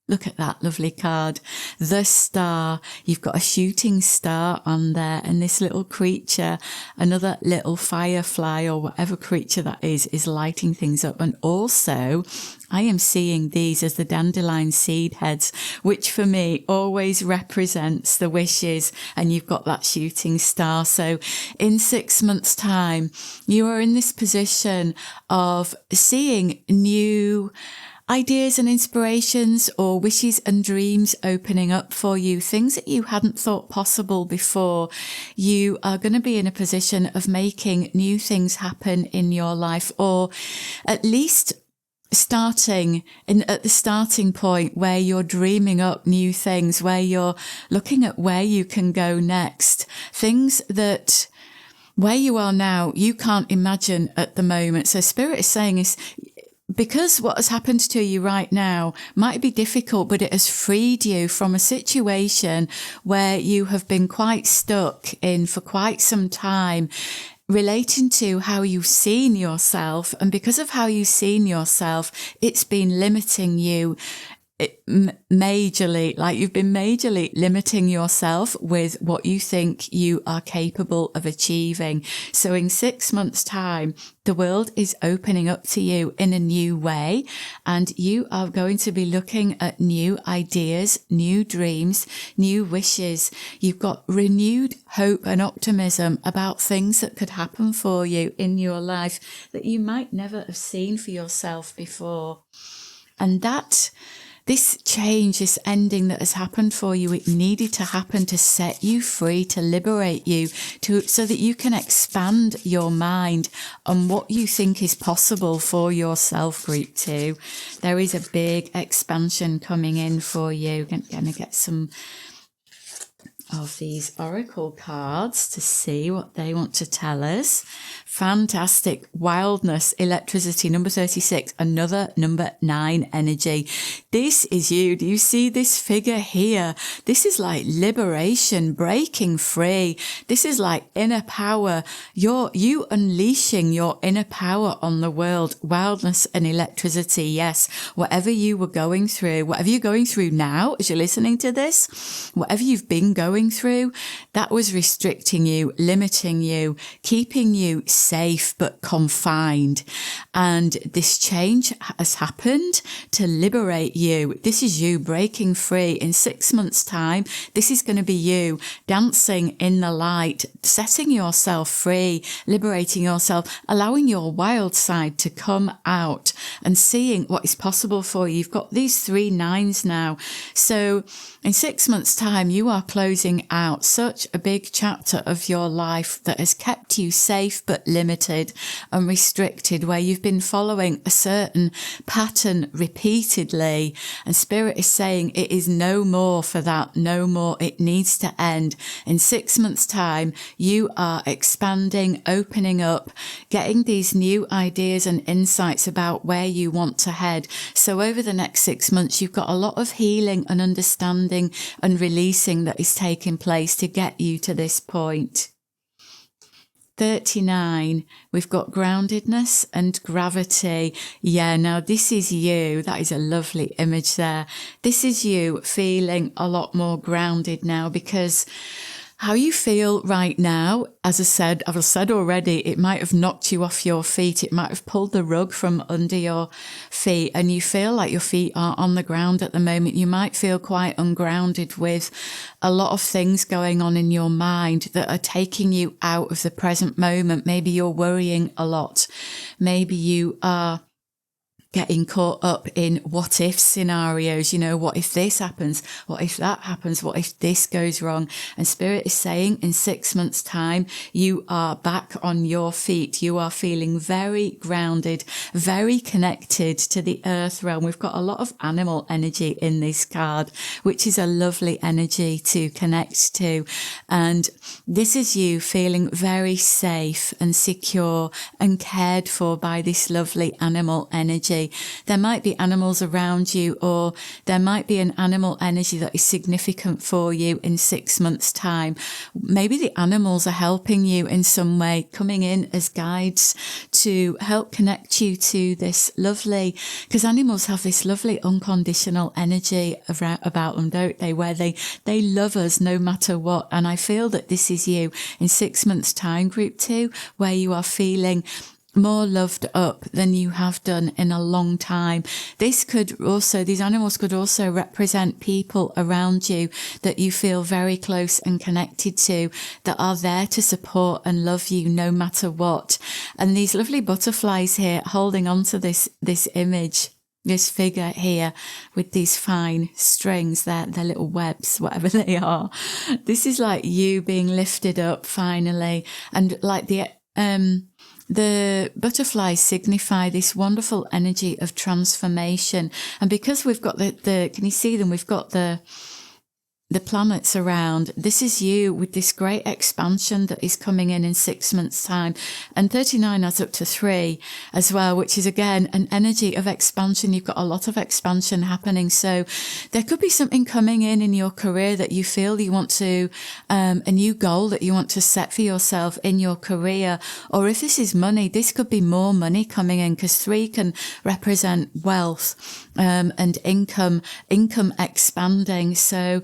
S1: Look at that lovely card. The Star. You've got a shooting star on there, and this little creature, another little firefly or whatever creature that is lighting things up. And also I am seeing these as the dandelion seed heads, which for me always represents the wishes. And you've got that shooting star. So in 6 months' time, you are in this position of seeing new ideas and inspirations or wishes and dreams opening up for you, things that you hadn't thought possible before. You are going to be in a position of making new things happen in your life, or at least starting at the starting point where you're dreaming up new things, where you're looking at where you can go next, things that where you are now, you can't imagine at the moment. So Spirit is saying is, because what has happened to you right now might be difficult, but it has freed you from a situation where you have been quite stuck in for quite some time, relating to how you've seen yourself. And because of how you've seen yourself, it's been limiting you majorly, like you've been majorly limiting yourself with what you think you are capable of achieving. So in 6 months' time, the world is opening up to you in a new way, and you are going to be looking at new ideas, new dreams, new wishes. You've got renewed hope and optimism about things that could happen for you in your life that you might never have seen for yourself before. And this change, this ending that has happened for you, it needed to happen to set you free, to liberate you, so that you can expand your mind on what you think is possible for yourself, Group 2. There is a big expansion coming in for you. I'm going to get some of these oracle cards to see what they want to tell us. Fantastic. Wildness, electricity, number 36, another number 9 energy. This is you. Do you see this figure here? This is like liberation, breaking free. This is like inner power. You unleashing your inner power on the world. Wildness and electricity. Yes. Whatever you were going through, whatever you're going through now as you're listening to this, whatever you've been going through, that was restricting you, limiting you, keeping you safe but confined. And this change has happened to liberate you. This is you breaking free. In 6 months' time, this is going to be you dancing in the light, setting yourself free, liberating yourself, allowing your wild side to come out and seeing what is possible for you. You've got these 3 9s now. So in 6 months' time, you are closing out such a big chapter of your life that has kept you safe but limited and restricted, where you've been following a certain pattern repeatedly. And Spirit is saying it is no more for that, no more. It needs to end. In 6 months' time, you are expanding, opening up, getting these new ideas and insights about where you want to head. So over the next 6 months, you've got a lot of healing and understanding and releasing that is taking place to get you to this point. 39, we've got groundedness and gravity. Yeah, now this is you. That is a lovely image there. This is you feeling a lot more grounded now, because how you feel right now, as I've said already, it might have knocked you off your feet. It might have pulled the rug from under your feet, and you feel like your feet are on the ground at the moment. You might feel quite ungrounded with a lot of things going on in your mind that are taking you out of the present moment. Maybe you're worrying a lot. Maybe you are getting caught up in what if scenarios, what if this happens? What if that happens? What if this goes wrong? And Spirit is saying in 6 months' time, you are back on your feet. You are feeling very grounded, very connected to the earth realm. We've got a lot of animal energy in this card, which is a lovely energy to connect to. And this is you feeling very safe and secure and cared for by this lovely animal energy. There might be animals around you, or there might be an animal energy that is significant for you in 6 months' time. Maybe the animals are helping you in some way, coming in as guides to help connect you to this lovely, because animals have this lovely unconditional energy about them, don't they? Where they love us no matter what. And I feel that this is you in 6 months' time, Group 2, where you are feeling more loved up than you have done in a long time. These animals could also represent people around you that you feel very close and connected to, that are there to support and love you no matter what. And these lovely butterflies here holding on to this image. this figure here with these fine strings, their little webs, whatever they are. This is like you being lifted up finally, and like the butterflies signify this wonderful energy of transformation. And because we've got the can you see them? We've got the planets around. This is you with this great expansion that is coming in 6 months' time. And 39 adds up to 3 as well, which is again an energy of expansion. You've got a lot of expansion happening. So there could be something coming in your career that you feel you want to, a new goal that you want to set for yourself in your career. Or if this is money, this could be more money coming in, because 3 can represent wealth, and income expanding. So,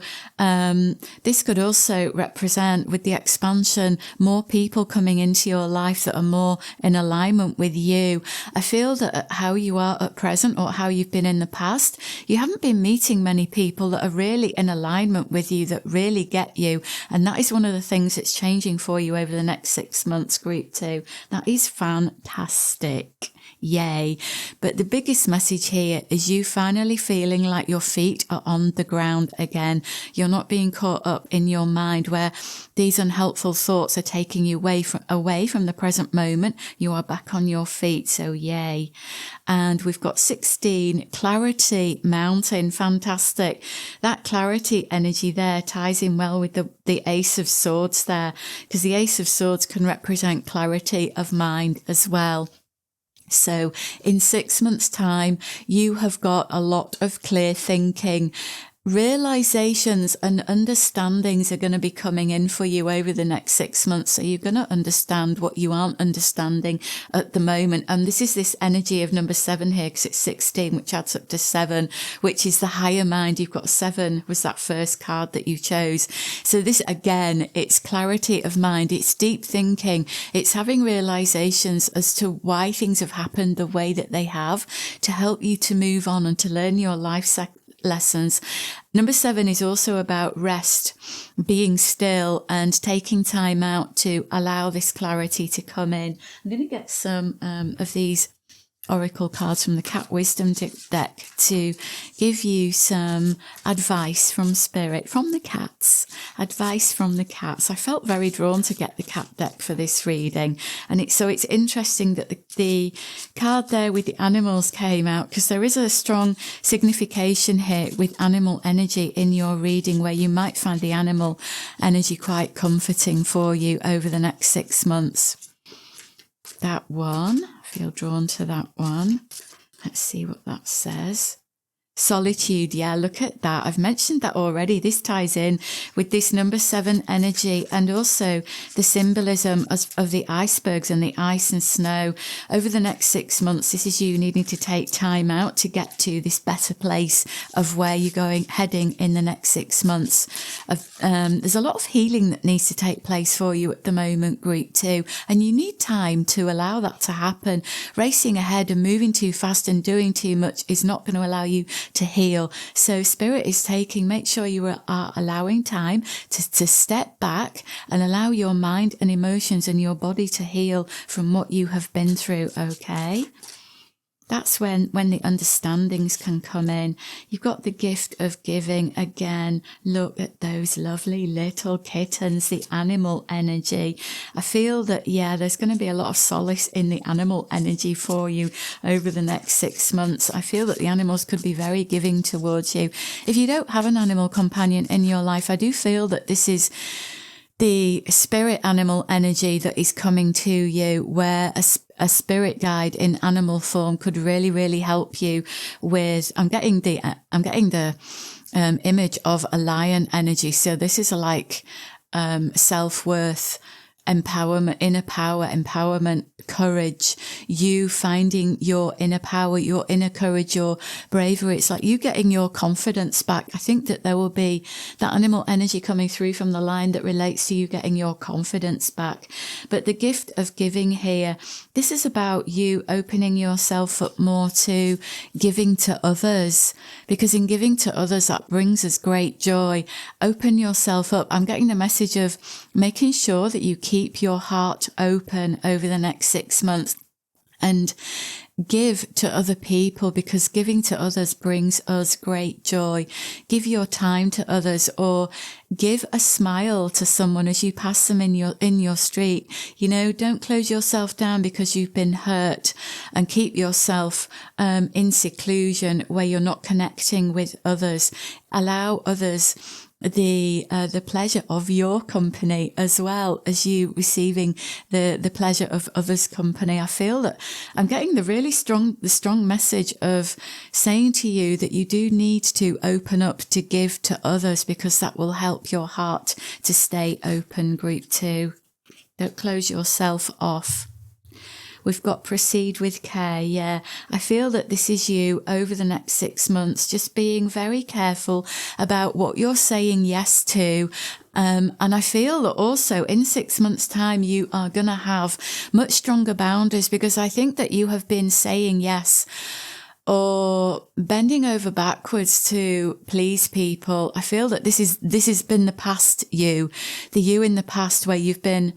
S1: this could also represent, with the expansion, more people coming into your life that are more in alignment with you. I feel that how you are at present, or how you've been in the past, you haven't been meeting many people that are really in alignment with you, that really get you. And that is one of the things that's changing for you over the next 6 months, group 2. That is fantastic. Yay. But the biggest message here is you finally feeling like your feet are on the ground again. You're not being caught up in your mind where these unhelpful thoughts are taking you away from the present moment. You are back on your feet. So yay. And we've got 16, clarity mountain. Fantastic. That clarity energy there ties in well with the Ace of Swords there, because the Ace of Swords can represent clarity of mind as well. So in 6 months' time, you have got a lot of clear thinking. Realizations and understandings are going to be coming in for you over the next 6 months. So you're going to understand what you aren't understanding at the moment. And this is this energy of number 7 here, because it's 16, which adds up to 7, which is the higher mind. You've got 7 was that first card that you chose. So this, again, it's clarity of mind. It's deep thinking. It's having realizations as to why things have happened the way that they have, to help you to move on and to learn your life lessons. Number 7 is also about rest, being still and taking time out to allow this clarity to come in. I'm going to get some of these oracle cards from the Cat Wisdom deck to give you some advice from Spirit, from the cats, advice from the cats. I felt very drawn to get the cat deck for this reading. And it's interesting that the card there with the animals came out, because there is a strong signification here with animal energy in your reading, where you might find the animal energy quite comforting for you over the next 6 months. That one, I feel drawn to that one. Let's see what that says. Solitude, yeah, look at that. I've mentioned that already. This ties in with this number 7 energy, and also the symbolism of the icebergs and the ice and snow. Over the next 6 months, this is you needing to take time out to get to this better place of where you're heading in the next 6 months. There's a lot of healing that needs to take place for you at the moment, group 2, and you need time to allow that to happen. Racing ahead and moving too fast and doing too much is not going to allow you to heal. So Spirit is make sure you are allowing time to step back and allow your mind and emotions and your body to heal from what you have been through, okay? That's when the understandings can come in. You've got the gift of giving again. Look at those lovely little kittens, the animal energy. I feel that, yeah, there's going to be a lot of solace in the animal energy for you over the next 6 months. I feel that the animals could be very giving towards you. If you don't have an animal companion in your life, I do feel that this is the spirit animal energy that is coming to you, where a spirit guide in animal form could really, really help you with, I'm getting the image of a lion energy. So this is self-worth, empowerment, inner power, empowerment, courage, you finding your inner power, your inner courage, your bravery. It's like you getting your confidence back. I think that there will be that animal energy coming through from the line that relates to you getting your confidence back. But the gift of giving here, this is about you opening yourself up more to giving to others, because in giving to others, that brings us great joy. Open yourself up. I'm getting the message of making sure that you keep your heart open over the next 6 months. And give to other people, because giving to others brings us great joy. Give your time to others, or give a smile to someone as you pass them in your street. Don't close yourself down because you've been hurt, and keep yourself in seclusion where you're not connecting with others. Allow others the pleasure of your company as well as you receiving the pleasure of others' company. I feel that I'm getting the strong message of saying to you that you do need to open up to give to others, because that will help your heart to stay open. Group 2. Don't close yourself off. We've got proceed with care. Yeah, I feel that this is you over the next 6 months, just being very careful about what you're saying yes to. And I feel that also in 6 months' time, you are going to have much stronger boundaries, because I think that you have been saying yes or bending over backwards to please people. I feel that this has been the past you, the you in the past, where you've been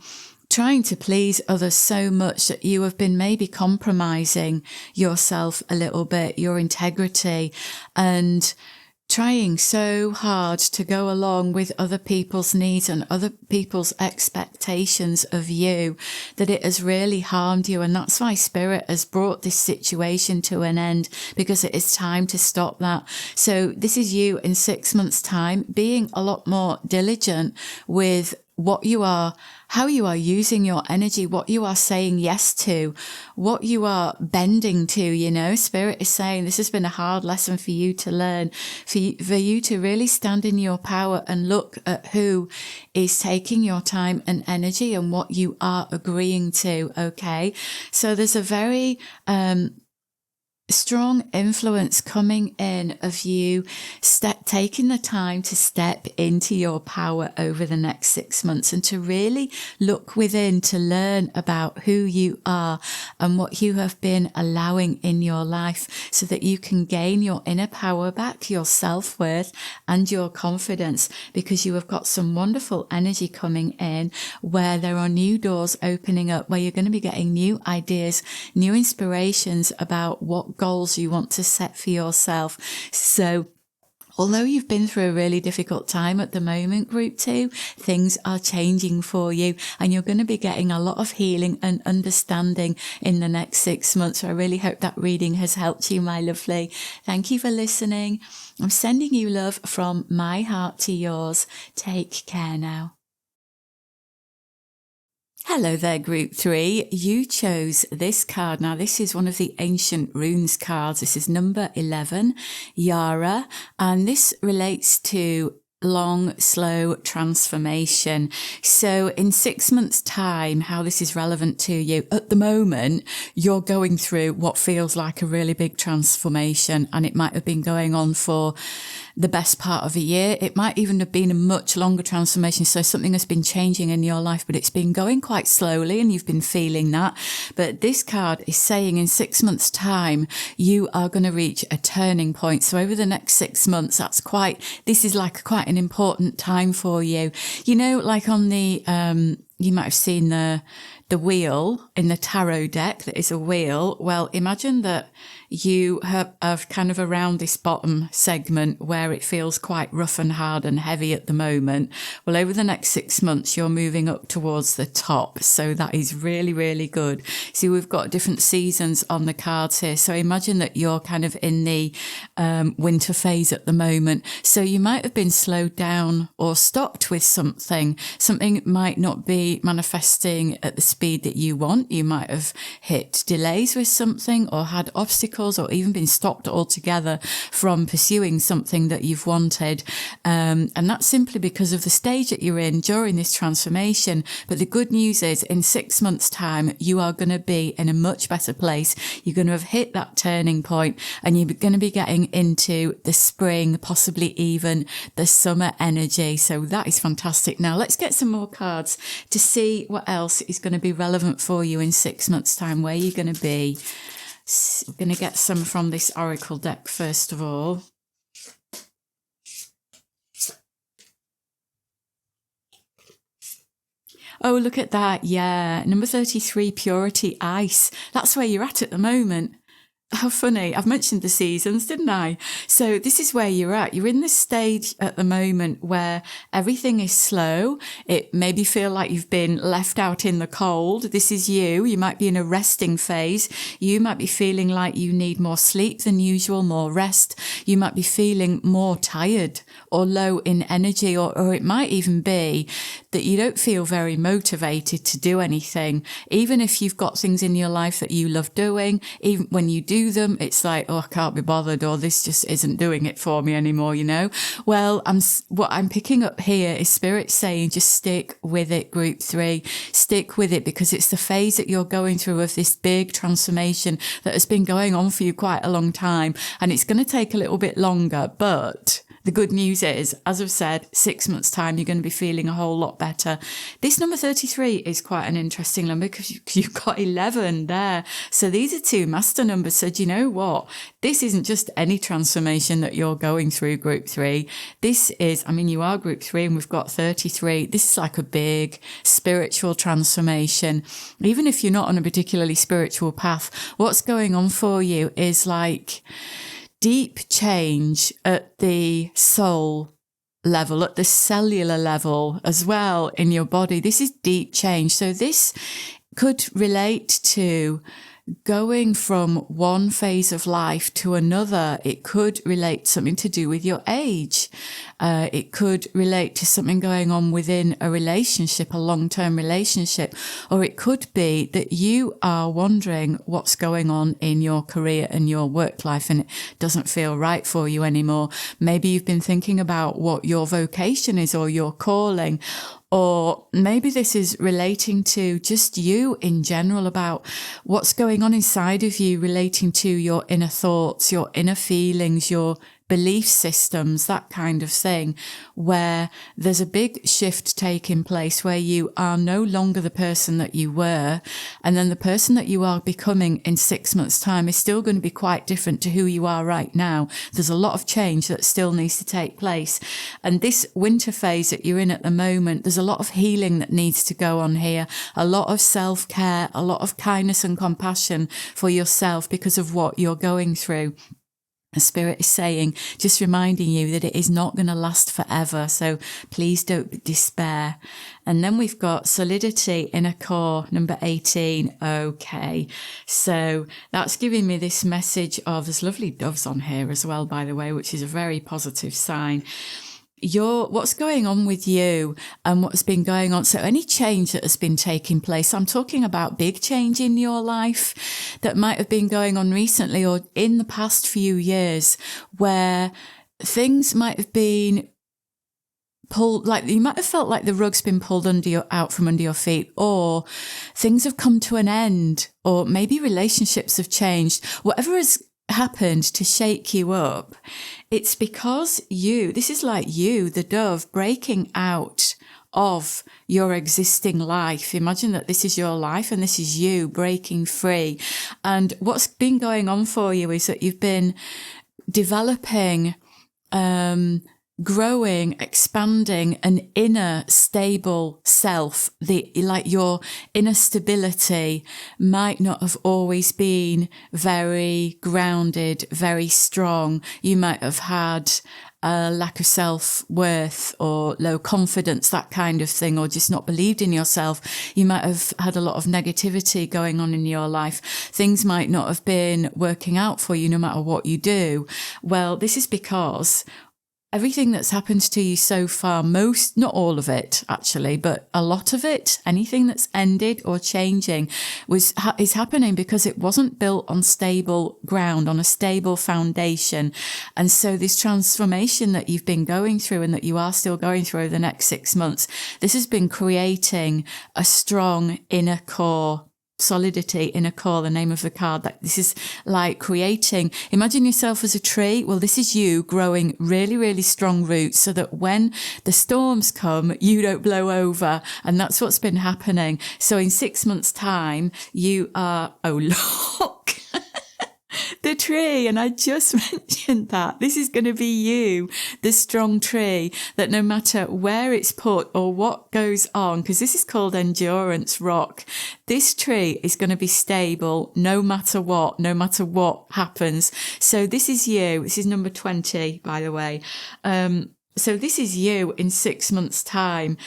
S1: trying to please others so much that you have been maybe compromising yourself a little bit, your integrity, and trying so hard to go along with other people's needs and other people's expectations of you, that it has really harmed you. And that's why Spirit has brought this situation to an end, because it is time to stop that. So this is you in 6 months' time, being a lot more diligent with what you are, how you are using your energy, what you are saying yes to, what you are bending to. Spirit is saying this has been a hard lesson for you to learn, for you to really stand in your power and look at who is taking your time and energy and what you are agreeing to. Okay. So there's a very, strong influence coming in of you taking the time to step into your power over the next 6 months, and to really look within to learn about who you are and what you have been allowing in your life, so that you can gain your inner power back, your self-worth and your confidence, because you have got some wonderful energy coming in where there are new doors opening up, where you're going to be getting new ideas, new inspirations about what goals you want to set for yourself. So although you've been through a really difficult time at the moment, Group 2, things are changing for you, and you're going to be getting a lot of healing and understanding in the next 6 months. So I really hope that reading has helped you, my lovely. Thank you for listening. I'm sending you love from my heart to yours. Take care now. Hello there, Group 3. You chose this card. Now, this is one of the Ancient Runes cards. This is number 11, Yara, and this relates to long, slow transformation. So in 6 months' time, how this is relevant to you. At the moment, you're going through what feels like a really big transformation, and it might have been going on for the best part of a year. It might even have been a much longer transformation. So something has been changing in your life, but it's been going quite slowly and you've been feeling that. But this card is saying in 6 months' time, you are going to reach a turning point. So over the next 6 months, this is like quite an important time for you. Like on the, you might have seen the wheel in the tarot deck. That is a wheel. Well, imagine that you have kind of around this bottom segment where it feels quite rough and hard and heavy at the moment. Well, over the next 6 months, you're moving up towards the top. So that is really, really good. See, we've got different seasons on the cards here. So imagine that you're kind of in the winter phase at the moment. So you might have been slowed down or stopped with something. Something might not be manifesting at the speed that you want. You might have hit delays with something, or had obstacles, or even been stopped altogether from pursuing something that you've wanted. And that's simply because of the stage that you're in during this transformation. But the good news is in 6 months' time, you are going to be in a much better place. You're going to have hit that turning point, and you're going to be getting into the spring, possibly even the summer energy. So that is fantastic. Now let's get some more cards to see what else is going to be relevant for you in 6 months' time, where you're going to be. I'm going to get some from this oracle deck first of all. Oh, look at that. Yeah. Number 33, Purity Ice. That's where you're at the moment. How funny. I've mentioned the seasons, didn't I? So this is where you're at. You're in this stage at the moment where everything is slow. It maybe feel like you've been left out in the cold. This is you. You might be in a resting phase. You might be feeling like you need more sleep than usual, more rest. You might be feeling more tired or low in energy, or it might even be that you don't feel very motivated to do anything. Even if you've got things in your life that you love doing, even when you do them, it's like, oh, I can't be bothered, or this just isn't doing it for me anymore, you know? Well, what I'm picking up here is Spirit saying, just stick with it, group 3. Stick with it, because it's the phase that you're going through of this big transformation that has been going on for you quite a long time. And it's going to take a little bit longer, but the good news is, as I've said, 6 months' time, you're going to be feeling a whole lot better. This number 33 is quite an interesting number because you've got 11 there. So these are 2 master numbers. So do you know what? This isn't just any transformation that you're going through, group 3. This is, I mean, you are group 3 and we've got 33. This is like a big spiritual transformation. Even if you're not on a particularly spiritual path, what's going on for you is like deep change at the soul level, at the cellular level as well in your body. This is deep change. So this could relate to going from one phase of life to another. It could relate to something to do with your age. It could relate to something going on within a relationship, a long-term relationship, or it could be that you are wondering what's going on in your career and your work life and it doesn't feel right for you anymore. Maybe you've been thinking about what your vocation is or your calling, or maybe this is relating to just you in general, about what's going on inside of you, relating to your inner thoughts, your inner feelings, your belief systems, that kind of thing, where there's a big shift taking place where you are no longer the person that you were. And then the person that you are becoming in 6 months' time is still going to be quite different to who you are right now. There's a lot of change that still needs to take place. And this winter phase that you're in at the moment, there's a lot of healing that needs to go on here, a lot of self-care, a lot of kindness and compassion for yourself because of what you're going through. The Spirit is saying, just reminding you that it is not going to last forever. So please don't despair. And then we've got solidity, inner core, number 18. Okay. So that's giving me this message of, there's lovely doves on here as well, by the way, which is a very positive sign. What's going on with you and what's been going on. So any change that has been taking place, I'm talking about big change in your life that might have been going on recently or in the past few years, where things might have been pulled, like you might have felt like the rug's been pulled out from under your feet, or things have come to an end, or maybe relationships have changed. Whatever has happened to shake you up, it's because this is like you, the dove, breaking out of your existing life. Imagine that this is your life and this is you breaking free. And what's been going on for you is that you've been developing, growing, expanding an inner stable self. Your inner stability might not have always been very grounded, very strong. You might have had a lack of self-worth or low confidence, that kind of thing, or just not believed in yourself. You might have had a lot of negativity going on in your life. Things might not have been working out for you no matter what you do. Well, this is because everything that's happened to you so far, not all of it actually, but a lot of it, anything that's ended or changing is happening because it wasn't built on stable ground, on a stable foundation. And so this transformation that you've been going through and that you are still going through over the next 6 months, this has been creating a strong inner core. Solidity, inner core, the name of the card. That this is like creating, imagine yourself as a tree. Well, this is you growing really, really strong roots so that when the storms come, you don't blow over. And that's what's been happening. So in 6 months' time, you are, oh, look. The tree. And I just mentioned that. This is going to be you, the strong tree, that no matter where it's put or what goes on, because this is called endurance rock, this tree is going to be stable no matter what happens. So this is you. This is number 20, by the way. So this is you in 6 months' time.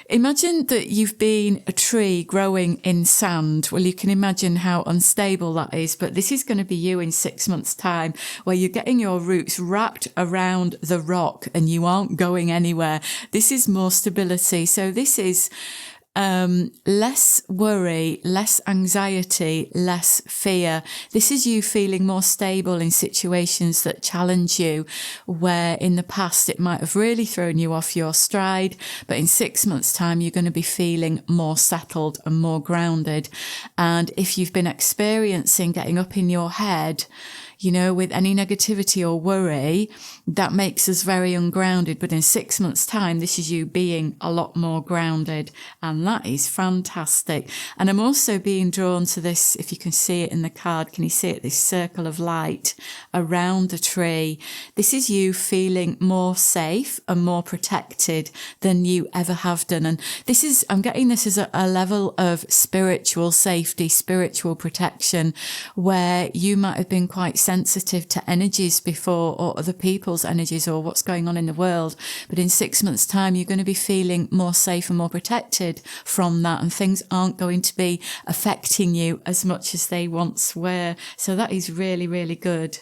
S1: Imagine that you've been a tree growing in sand. Well, you can imagine how unstable that is, but this is going to be you in 6 months' time, where you're getting your roots wrapped around the rock and you aren't going anywhere. This is more stability. So this is less worry, less anxiety, less fear. This is you feeling more stable in situations that challenge you, where in the past it might have really thrown you off your stride, but in 6 months' time you're going to be feeling more settled and more grounded. And if you've been experiencing getting up in your head, you know, with any negativity or worry, that makes us very ungrounded. But in 6 months' time, this is you being a lot more grounded. And that is fantastic. And I'm also being drawn to this, if you can see it in the card, can you see it? This circle of light around the tree. This is you feeling more safe and more protected than you ever have done. And this is, I'm getting this as a level of spiritual safety, spiritual protection, where you might have been quite sensitive to energies before, or other people's energies, or what's going on in the world. But in 6 months' time, you're going to be feeling more safe and more protected from that, and things aren't going to be affecting you as much as they once were. So that is really, really good.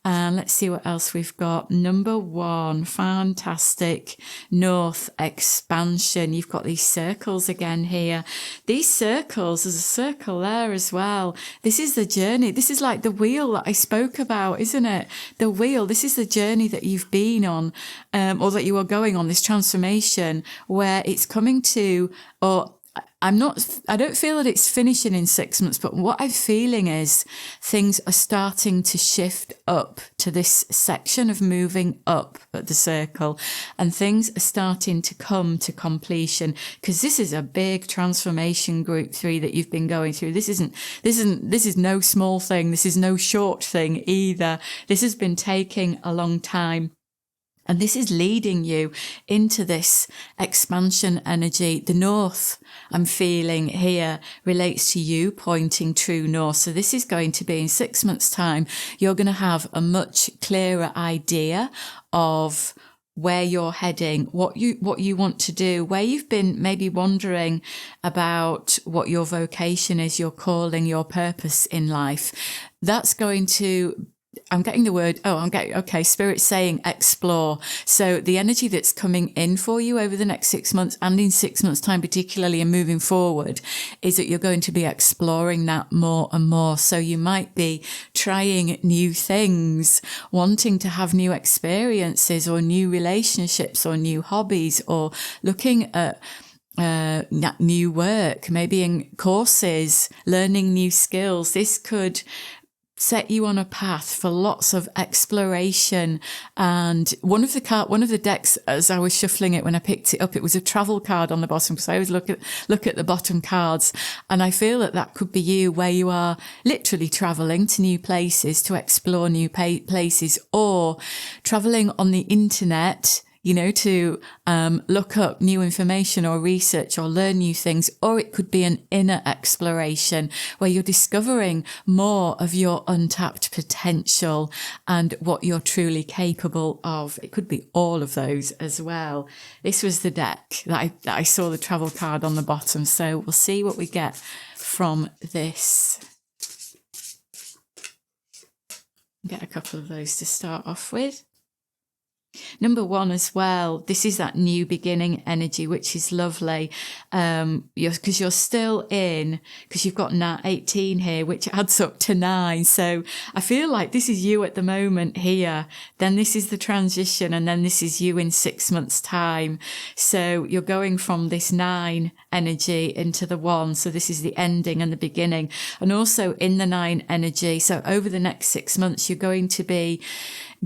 S1: And let's see what else we've got. Number 1, fantastic. North expansion. You've got these circles again here. These circles, there's a circle there as well. This is the journey. This is like the wheel that I spoke about, isn't it? The wheel. This is the journey that you've been on, or that you are going on, this transformation, where it's coming to, or I don't feel that it's finishing in 6 months, but what I'm feeling is things are starting to shift up to this section of moving up at the circle, and things are starting to come to completion, because this is a big transformation, group 3, that you've been going through. This is no small thing. This is no short thing either. This has been taking a long time. And this is leading you into this expansion energy. The north I'm feeling here relates to you pointing true north. So this is going to be in 6 months' time, you're going to have a much clearer idea of where you're heading, what you want to do, where you've been maybe wondering about what your vocation is, your calling, your purpose in life. That's going to, I'm getting the word, okay, Spirit's saying explore. So the energy that's coming in for you over the next 6 months, and in 6 months' time particularly, and moving forward, is that you're going to be exploring that more and more. So you might be trying new things, wanting to have new experiences or new relationships or new hobbies, or looking at new work, maybe in courses, learning new skills. This could set you on a path for lots of exploration. And one of the decks, as I was shuffling it when I picked it up, it was a travel card on the bottom, because I always look at the bottom cards, and I feel that could be you, where you are literally traveling to new places to explore new places, or traveling on the internet, you know, to look up new information or research or learn new things. Or it could be an inner exploration, where you're discovering more of your untapped potential and what you're truly capable of. It could be all of those as well. This was the deck that I saw the travel card on the bottom. So we'll see what we get from this. Get a couple of those to start off with. Number 1 as well, this is that new beginning energy, which is lovely, because you're still in, because you've got 18 here, which adds up to 9. So I feel like this is you at the moment here, then this is the transition, and then this is you in 6 months' time. So you're going from this 9 energy into the 1. So this is the ending and the beginning, and also in the 9 energy. So over the next 6 months, you're going to be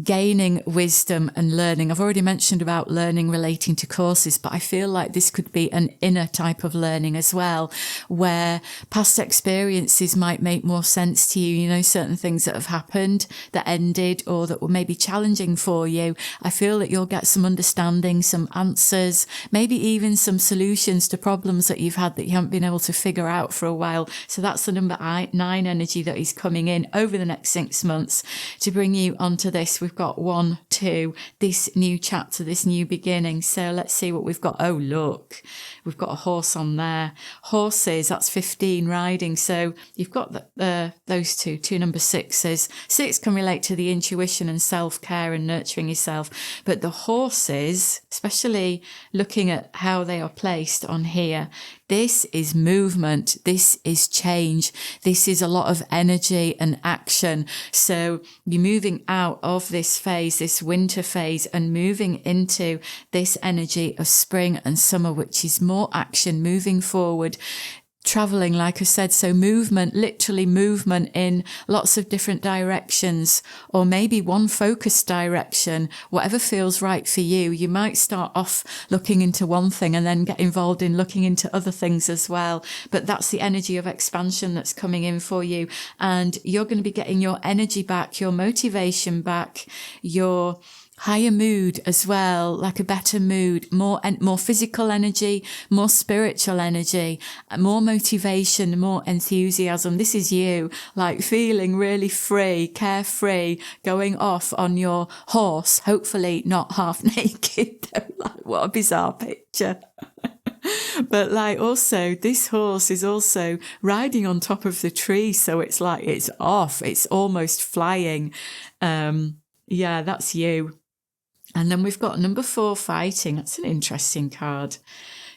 S1: gaining wisdom and learning learning. I've already mentioned about learning relating to courses, but I feel like this could be an inner type of learning as well, where past experiences might make more sense to you. You know, certain things that have happened that ended or that were maybe challenging for you. I feel that you'll get some understanding, some answers, maybe even some solutions to problems that you've had that you haven't been able to figure out for a while. So that's the number 9 energy that is coming in over the next 6 months to bring you onto this. We've got 1, 2, this new chapter, this new beginning. So let's see what we've got. Oh, look, we've got a horse on there. Horses, that's 15 riding. So you've got those two number 6s. 6 can relate to the intuition and self-care and nurturing yourself. But the horses, especially looking at how they are placed on here, this is movement. This is change. This is a lot of energy and action. So you're moving out of this phase, this winter phase, and moving into this energy of spring and summer, which is more action, moving forward. Traveling, like I said, so movement, literally movement in lots of different directions, or maybe one focused direction, whatever feels right for you. You might start off looking into one thing and then get involved in looking into other things as well. But that's the energy of expansion that's coming in for you. And you're going to be getting your energy back, your motivation back, your higher mood as well, like a better mood, more physical energy, more spiritual energy, more motivation, more enthusiasm. This is you, like feeling really free, carefree, going off on your horse, hopefully not half naked. Like, what a bizarre picture. But like also this horse is also riding on top of the tree. So it's like, it's off. It's almost flying. Yeah, that's you. And then we've got number 4, fighting. That's an interesting card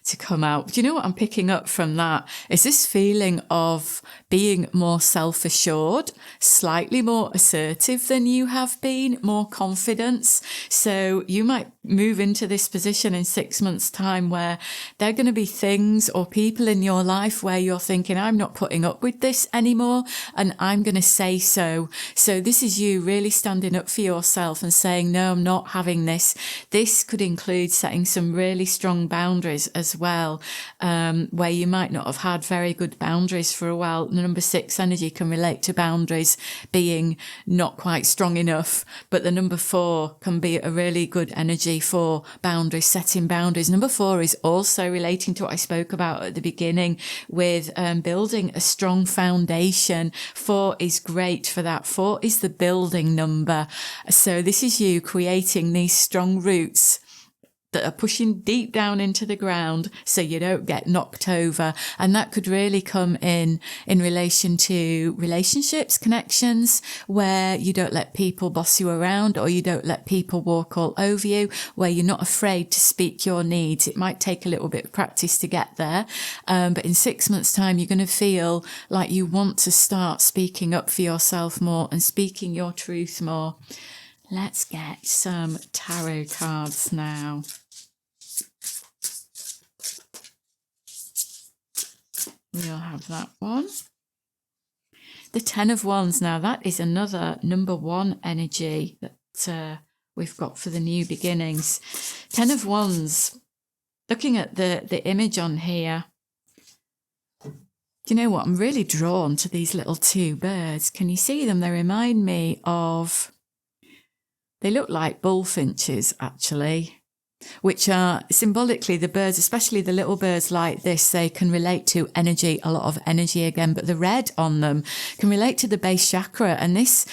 S1: to come out. Do you know what I'm picking up from that? Is this feeling of being more self-assured, slightly more assertive than you have been, more confidence. So you might move into this position in 6 months' time where there are going to be things or people in your life where you're thinking, I'm not putting up with this anymore, and I'm going to say so. So this is you really standing up for yourself and saying, no, I'm not having this. This could include setting some really strong boundaries as well, where you might not have had very good boundaries for a while. The number 6 energy can relate to boundaries being not quite strong enough, but the number 4 can be a really good energy for boundaries, setting boundaries. Number 4 is also relating to what I spoke about at the beginning with building a strong foundation. 4 is great for that. 4 is the building number. So this is you creating these strong roots that are pushing deep down into the ground so you don't get knocked over. And that could really come in relation to relationships, connections, where you don't let people boss you around or you don't let people walk all over you, where you're not afraid to speak your needs. It might take a little bit of practice to get there. But in 6 months' time, you're going to feel like you want to start speaking up for yourself more and speaking your truth more. Let's get some tarot cards now. We'll have that one. The 10 of Wands. Now, that is another number 1 energy that we've got for the new beginnings. 10 of Wands. Looking at the image on here. Do you know what? I'm really drawn to these little 2 birds. Can you see them? They remind me of... They look like bullfinches, actually, which are symbolically the birds, especially the little birds like this. They can relate to energy, a lot of energy again, but the red on them can relate to the base chakra. And this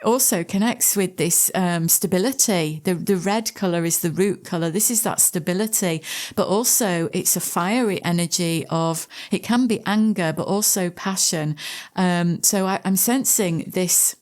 S1: also connects with this stability. The red colour is the root colour. This is that stability, but also it's a fiery energy of, it can be anger, but also passion. So I'm sensing this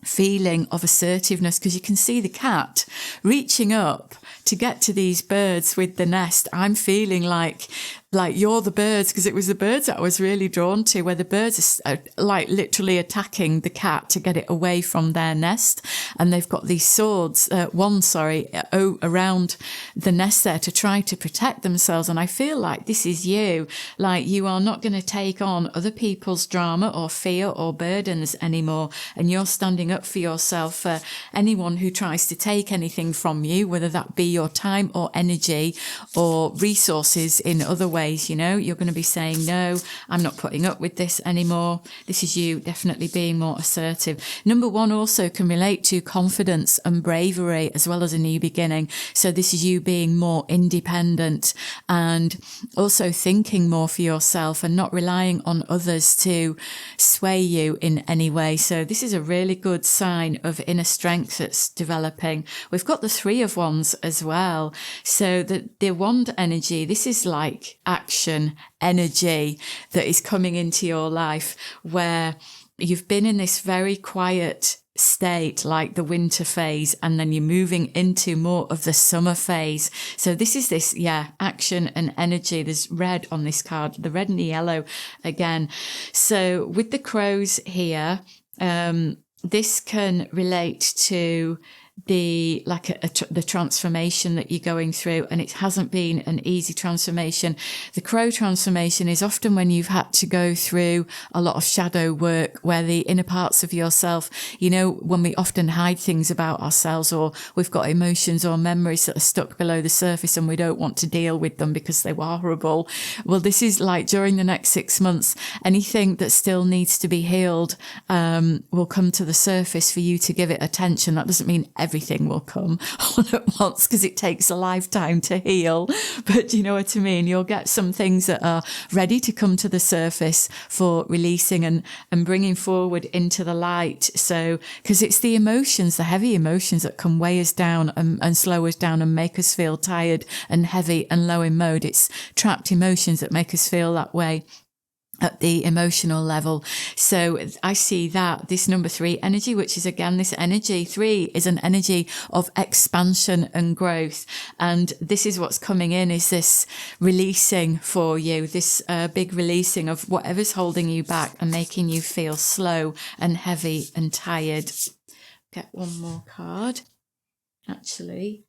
S1: feeling of assertiveness, because you can see the cat reaching up to get to these birds with the nest. I'm feeling like like you're the birds, because it was the birds that I was really drawn to, where the birds are like literally attacking the cat to get it away from their nest. And they've got these swords, around the nest there to try to protect themselves. And I feel like this is you. Like you are not going to take on other people's drama or fear or burdens anymore. And you're standing up for yourself, for anyone who tries to take anything from you, whether that be your time or energy or resources in other ways. You're going to be saying, no, I'm not putting up with this anymore. This is you definitely being more assertive. Number 1 also can relate to confidence and bravery as well as a new beginning. So this is you being more independent and also thinking more for yourself and not relying on others to sway you in any way. So this is a really good sign of inner strength that's developing. We've got the 3 of Wands as well. So the wand energy, this is like action energy that is coming into your life, where you've been in this very quiet state, like the winter phase, and then you're moving into more of the summer phase. So this is this, action and energy. There's red on this card, the red and the yellow again. So with the crows here, this can relate to the transformation that you're going through, and it hasn't been an easy transformation. The crow transformation is often when you've had to go through a lot of shadow work, where the inner parts of yourself, when we often hide things about ourselves, or we've got emotions or memories that are stuck below the surface and we don't want to deal with them because they were horrible. Well, this is like during the next 6 months, anything that still needs to be healed will come to the surface for you to give it attention. That doesn't mean everything will come all at once, because it takes a lifetime to heal. But you know what I mean? You'll get some things that are ready to come to the surface for releasing and bringing forward into the light. So, because it's the emotions, the heavy emotions that can weigh us down and slow us down and make us feel tired and heavy and low in mode. It's trapped emotions that make us feel that way at the emotional level. So I see that this number 3 energy, which is again this energy 3, is an energy of expansion and growth. And this is what's coming in, is this releasing for you, this big releasing of whatever's holding you back and making you feel slow and heavy and tired. Get one more card. Actually,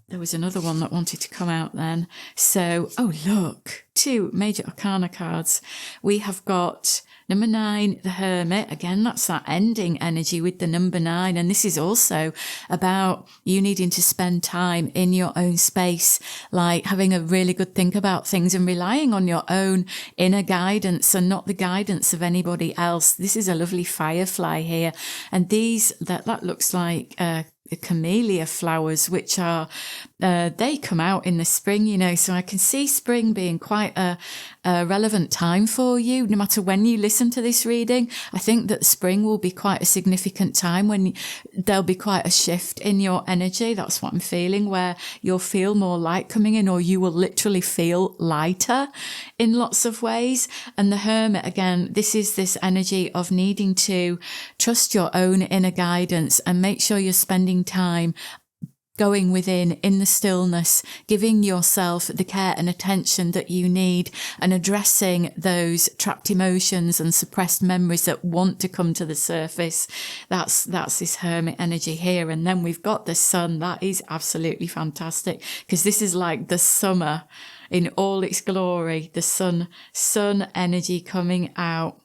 S1: there was another one that wanted to come out then. So, oh look, 2 major arcana cards. We have got number 9, the Hermit. Again, that's that ending energy with the number 9. And this is also about you needing to spend time in your own space, like having a really good think about things and relying on your own inner guidance and not the guidance of anybody else. This is a lovely firefly here. And that looks like the camellia flowers, which are, they come out in the spring, so I can see spring being quite a relevant time for you. No matter when you listen to this reading, I think that spring will be quite a significant time when there'll be quite a shift in your energy. That's what I'm feeling, where you'll feel more light coming in, or you will literally feel lighter in lots of ways. And the Hermit, again, this is this energy of needing to trust your own inner guidance and make sure you're spending time going within in the stillness, giving yourself the care and attention that you need, and addressing those trapped emotions and suppressed memories that want to come to the surface. That's this Hermit energy here. And then we've got the Sun. That is absolutely fantastic, because this is like the summer in all its glory, the sun energy coming out.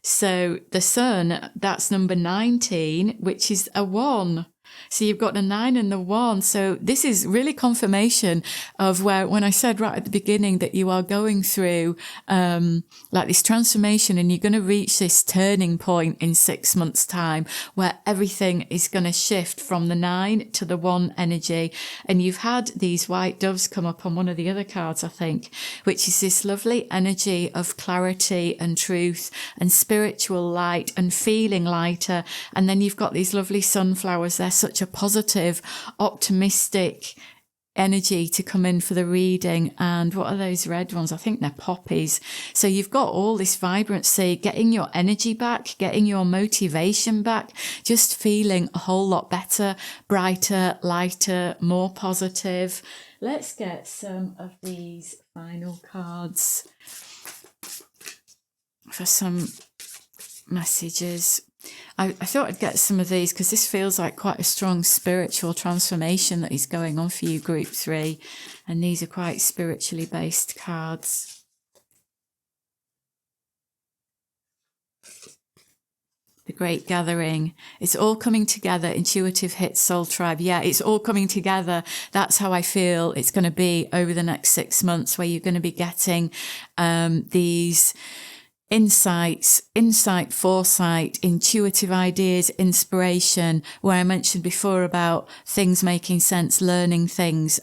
S1: So the Sun, that's number 19, which is a 1. So you've got the 9 and the 1. So this is really confirmation of when I said right at the beginning that you are going through like this transformation, and you're going to reach this turning point in 6 months' time, where everything is going to shift from the 9 to the 1 energy. And you've had these white doves come up on one of the other cards, I think, which is this lovely energy of clarity and truth and spiritual light and feeling lighter. And then you've got these lovely sunflowers. They're such a positive, optimistic energy to come in for the reading. And what are those red ones? I think they're poppies. So you've got all this vibrancy, getting your energy back, getting your motivation back, just feeling a whole lot better, brighter, lighter, more positive. let's get some of these final cards for some messages. I thought I'd get some of these because this feels like quite a strong spiritual transformation that is going on for you, Group 3. And these are quite spiritually based cards. The Great Gathering. It's all coming together. Intuitive hits, Soul Tribe. Yeah, it's all coming together. That's how I feel it's going to be over the next 6 months, where you're going to be getting these insight, foresight, intuitive ideas, inspiration, where I mentioned before about things making sense, learning things,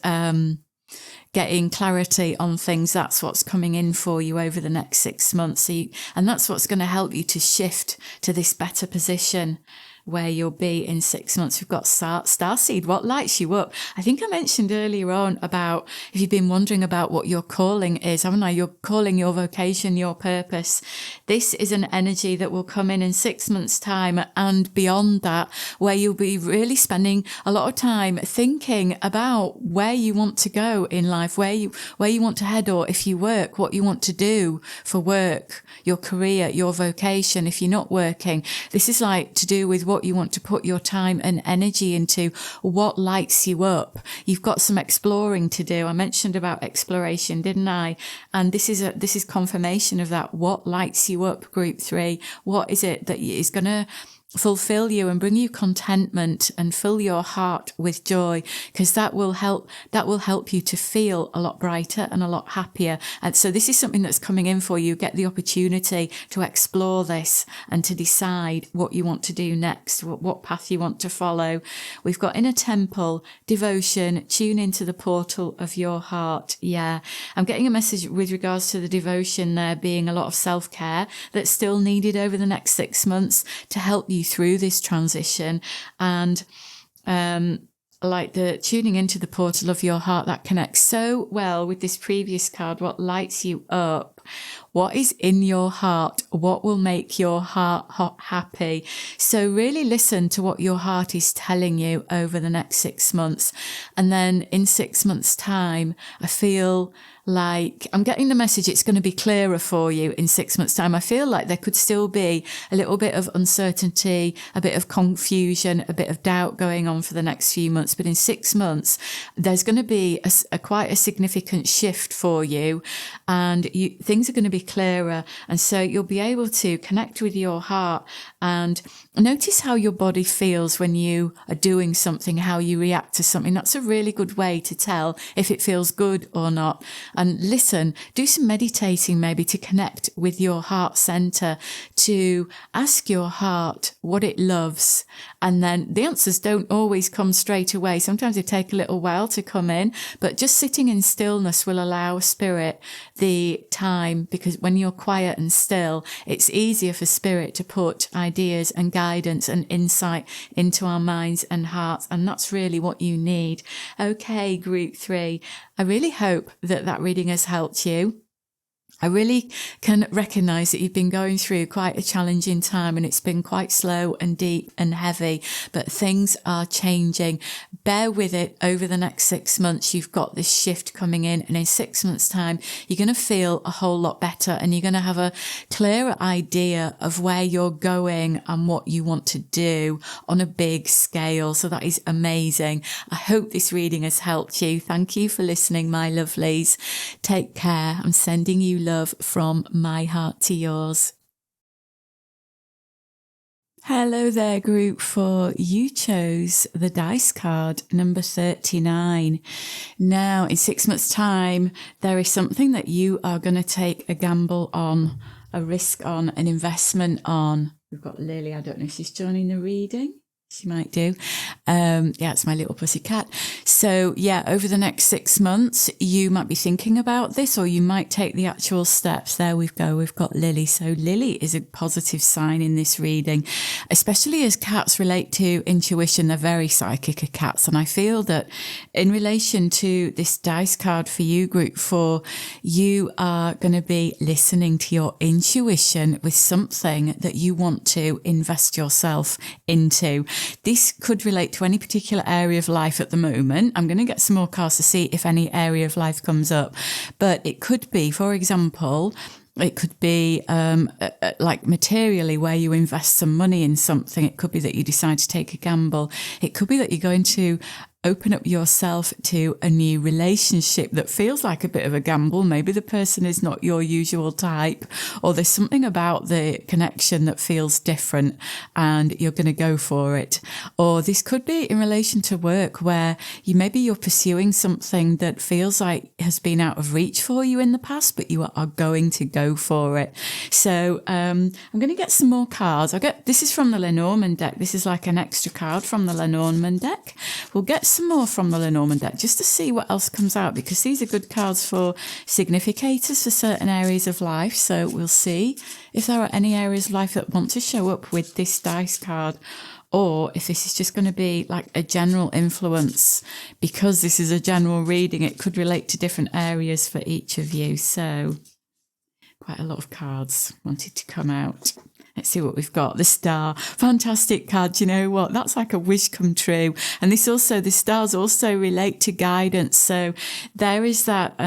S1: getting clarity on things. That's what's coming in for you over the next 6 months. And that's what's going to help you to shift to this better position where you'll be in 6 months. We've got Starseed. What lights you up? I think I mentioned earlier on about, if you've been wondering about what your calling is, haven't I? Your calling, your vocation, your purpose. This is an energy that will come in 6 months' time and beyond that, where you'll be really spending a lot of time thinking about where you want to go in life, where you want to head, or if you work, what you want to do for work, your career, your vocation. If you're not working, this is like to do with what you want to put your time and energy into, what lights you up. You've got some exploring to do. I mentioned about exploration, didn't I? And this is confirmation of that. What lights you up, Group 3? What is it that is going to fulfill you and bring you contentment and fill your heart with joy? Because that will help you to feel a lot brighter and a lot happier. And so this is something that's coming in for you. Get the opportunity to explore this and to decide what you want to do next, what path you want to follow. We've got Inner Temple, devotion, tune into the portal of your heart. Yeah, I'm getting a message with regards to the devotion there being a lot of self-care that's still needed over the next 6 months to help you through this transition. And like the tuning into the portal of your heart, that connects so well with this previous card. What lights you up? What is in your heart? What will make your heart happy? So really listen to what your heart is telling you over the next 6 months. And then in 6 months' time, I feel like I'm getting the message it's going to be clearer for you in 6 months' time. I feel like there could still be a little bit of uncertainty, a bit of confusion, a bit of doubt going on for the next few months. But in 6 months, there's going to be quite a significant shift for you, and things are going to be clearer. And so you'll be able to connect with your heart and notice how your body feels when you are doing something, how you react to something. That's a really good way to tell if it feels good or not. And listen, do some meditating maybe to connect with your heart center, to ask your heart what it loves. And then the answers don't always come straight away. Sometimes they take a little while to come in, but just sitting in stillness will allow spirit the time, because when you're quiet and still, it's easier for spirit to put ideas and guidance and insight into our minds and hearts. And that's really what you need. Okay, Group 3, I really hope that reading has helped you. I really can recognise that you've been going through quite a challenging time, and it's been quite slow and deep and heavy, but things are changing. Bear with it over the next 6 months. You've got this shift coming in, and in 6 months' time, you're going to feel a whole lot better, and you're going to have a clearer idea of where you're going and what you want to do on a big scale. So that is amazing. I hope this reading has helped you. Thank you for listening, my lovelies. Take care. I'm sending you love from my heart to yours. Hello there, Group 4. You chose the dice card number 39. Now, in 6 months' time, there is something that you are going to take a gamble on, a risk on, an investment on. We've got Lily. I don't know if she's joining the reading. She might do. Yeah, it's my little pussy cat. So yeah, over the next 6 months, you might be thinking about this, or you might take the actual steps. There we go. We've got Lily. So Lily is a positive sign in this reading, especially as cats relate to intuition. They're very psychic cats. And I feel that in relation to this dice card for you, Group 4, you are going to be listening to your intuition with something that you want to invest yourself into. this could relate to any particular area of life at the moment. I'm going to get some more cards to see if any area of life comes up, but it could be, for example, it could be like materially, where you invest some money in something. It could be that you decide to take a gamble. It could be that you're going to open up yourself to a new relationship that feels like a bit of a gamble. Maybe the person is not your usual type, or there's something about the connection that feels different and you're going to go for it. Or this could be in relation to work, where you're pursuing something that feels like has been out of reach for you in the past, but you are going to go for it. So I'm going to get some more cards. This is from the Lenormand deck. This is like an extra card from the Lenormand deck. We'll get some more from the Lenormand deck just to see what else comes out, because these are good cards for significators for certain areas of life. So we'll see if there are any areas of life that want to show up with this dice card, or if this is just going to be like a general influence. Because this is a general reading, it could relate to different areas for each of you. So quite a lot of cards wanted to come out. Let's see what we've got. The Star. Fantastic card. Do you know what? That's like a wish come true. And the stars also relate to guidance. So there is that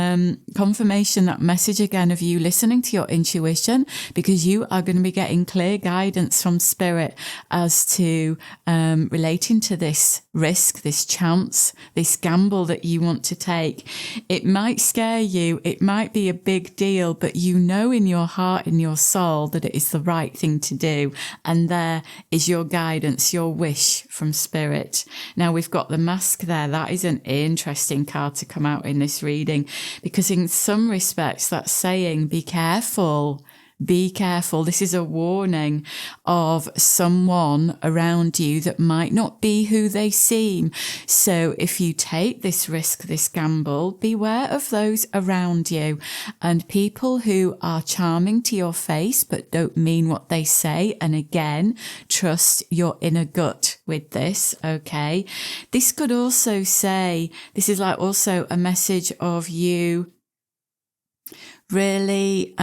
S1: confirmation, that message again of you listening to your intuition, because you are going to be getting clear guidance from spirit as to relating to this risk, this chance, this gamble that you want to take. It might scare you. It might be a big deal, but you know in your heart, in your soul, that it is the right thing to do. And there is your guidance, your wish from spirit. Now we've got the Mask there. That is an interesting card to come out in this reading, because in some respects that's saying, be careful. Be careful. This is a warning of someone around you that might not be who they seem. So if you take this risk, this gamble, beware of those around you, and people who are charming to your face but don't mean what they say. And again, trust your inner gut with this. Okay. This could also say, this is like also a message of you really,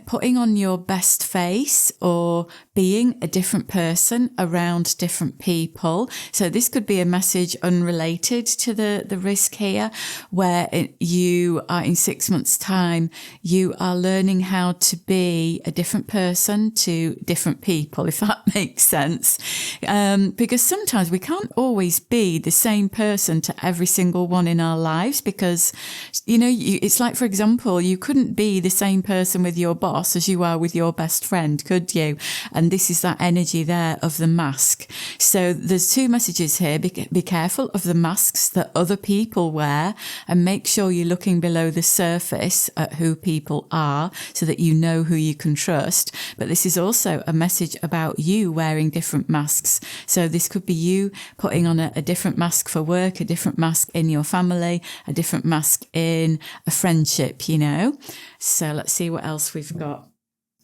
S1: putting on your best face, or being a different person around different people. So this could be a message unrelated to the risk here, where you are in 6 months' time, you are learning how to be a different person to different people, if that makes sense. Because sometimes we can't always be the same person to every single one in our lives, because, it's like, for example, you couldn't be the same person with your boss as you are with your best friend, could you? And this is that energy there of the mask. So there's two messages here. Be careful of the masks that other people wear, and make sure you're looking below the surface at who people are, so that you know who you can trust. But this is also a message about you wearing different masks. So this could be you putting on a different mask for work, a different mask in your family, a different mask in a friendship, So let's see what else we've got.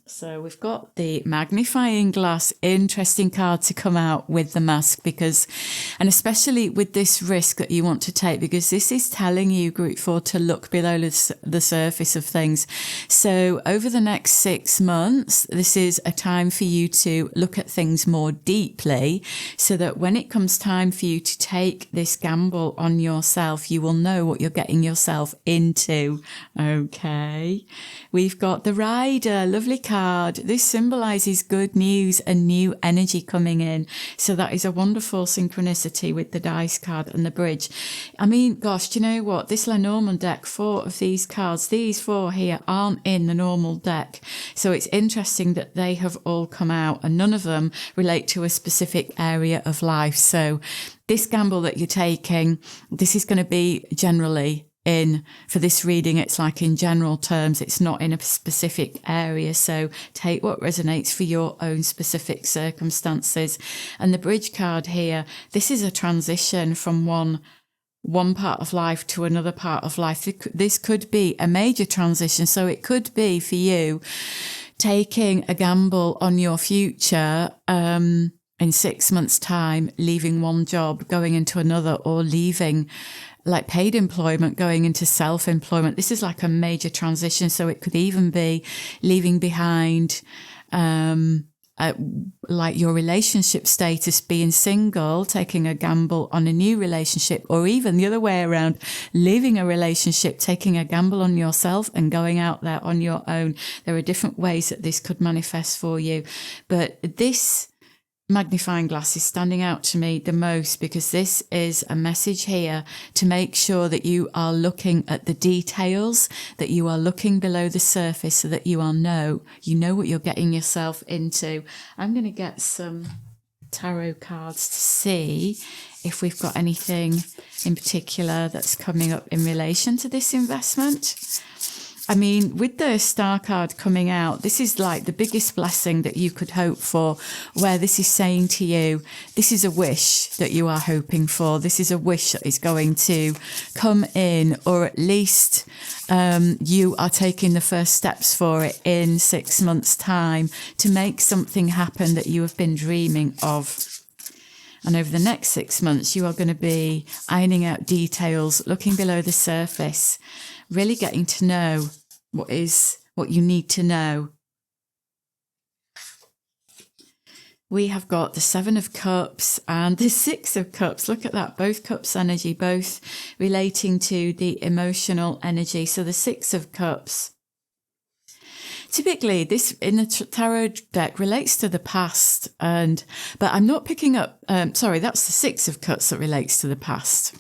S1: So we've got the magnifying glass. Interesting card to come out with the mask, and especially with this risk that you want to take, because this is telling you, Group 4, to look below the surface of things. So over the next 6 months, this is a time for you to look at things more deeply, so that when it comes time for you to take this gamble on yourself, you will know what you're getting yourself into. Okay. We've got the Rider. Lovely card. This symbolizes good news and new energy coming in. So that is a wonderful synchronicity with the dice card and the bridge. I mean, gosh, do you know what? This Lenormand deck, 4 of these cards, these 4 here aren't in the normal deck. So it's interesting that they have all come out, and none of them relate to a specific area of life. So this gamble that you're taking, this is going to be generally for this reading, it's like in general terms, it's not in a specific area. So take what resonates for your own specific circumstances. And the bridge card here, this is a transition from one part of life to another part of life. This could be a major transition. So it could be for you taking a gamble on your future, in 6 months' time, leaving one job, going into another, or leaving like paid employment, going into self-employment. This is like a major transition. So it could even be leaving behind like your relationship status, being single, taking a gamble on a new relationship, or even the other way around, leaving a relationship, taking a gamble on yourself and going out there on your own. There are different ways that this could manifest for you. But this magnifying glass is standing out to me the most because this is a message here to make sure that you are looking at the details, that you are looking below the surface so that you know what you're getting yourself into. I'm going to get some tarot cards to see if we've got anything in particular that's coming up in relation to this investment. I mean, with the star card coming out, this is like the biggest blessing that you could hope for, where this is saying to you, this is a wish that you are hoping for. This is a wish that is going to come in, or at least you are taking the first steps for it in 6 months' time to make something happen that you have been dreaming of. And over the next 6 months, you are going to be ironing out details, looking below the surface, really getting to know what you need to know. We have got the 7 of Cups and the 6 of Cups. Look at that, both cups energy, both relating to the emotional energy. So the 6 of Cups. Typically, this in the tarot deck relates to the past, but I'm not picking up. Sorry, that's the 6 of Cups that relates to the past.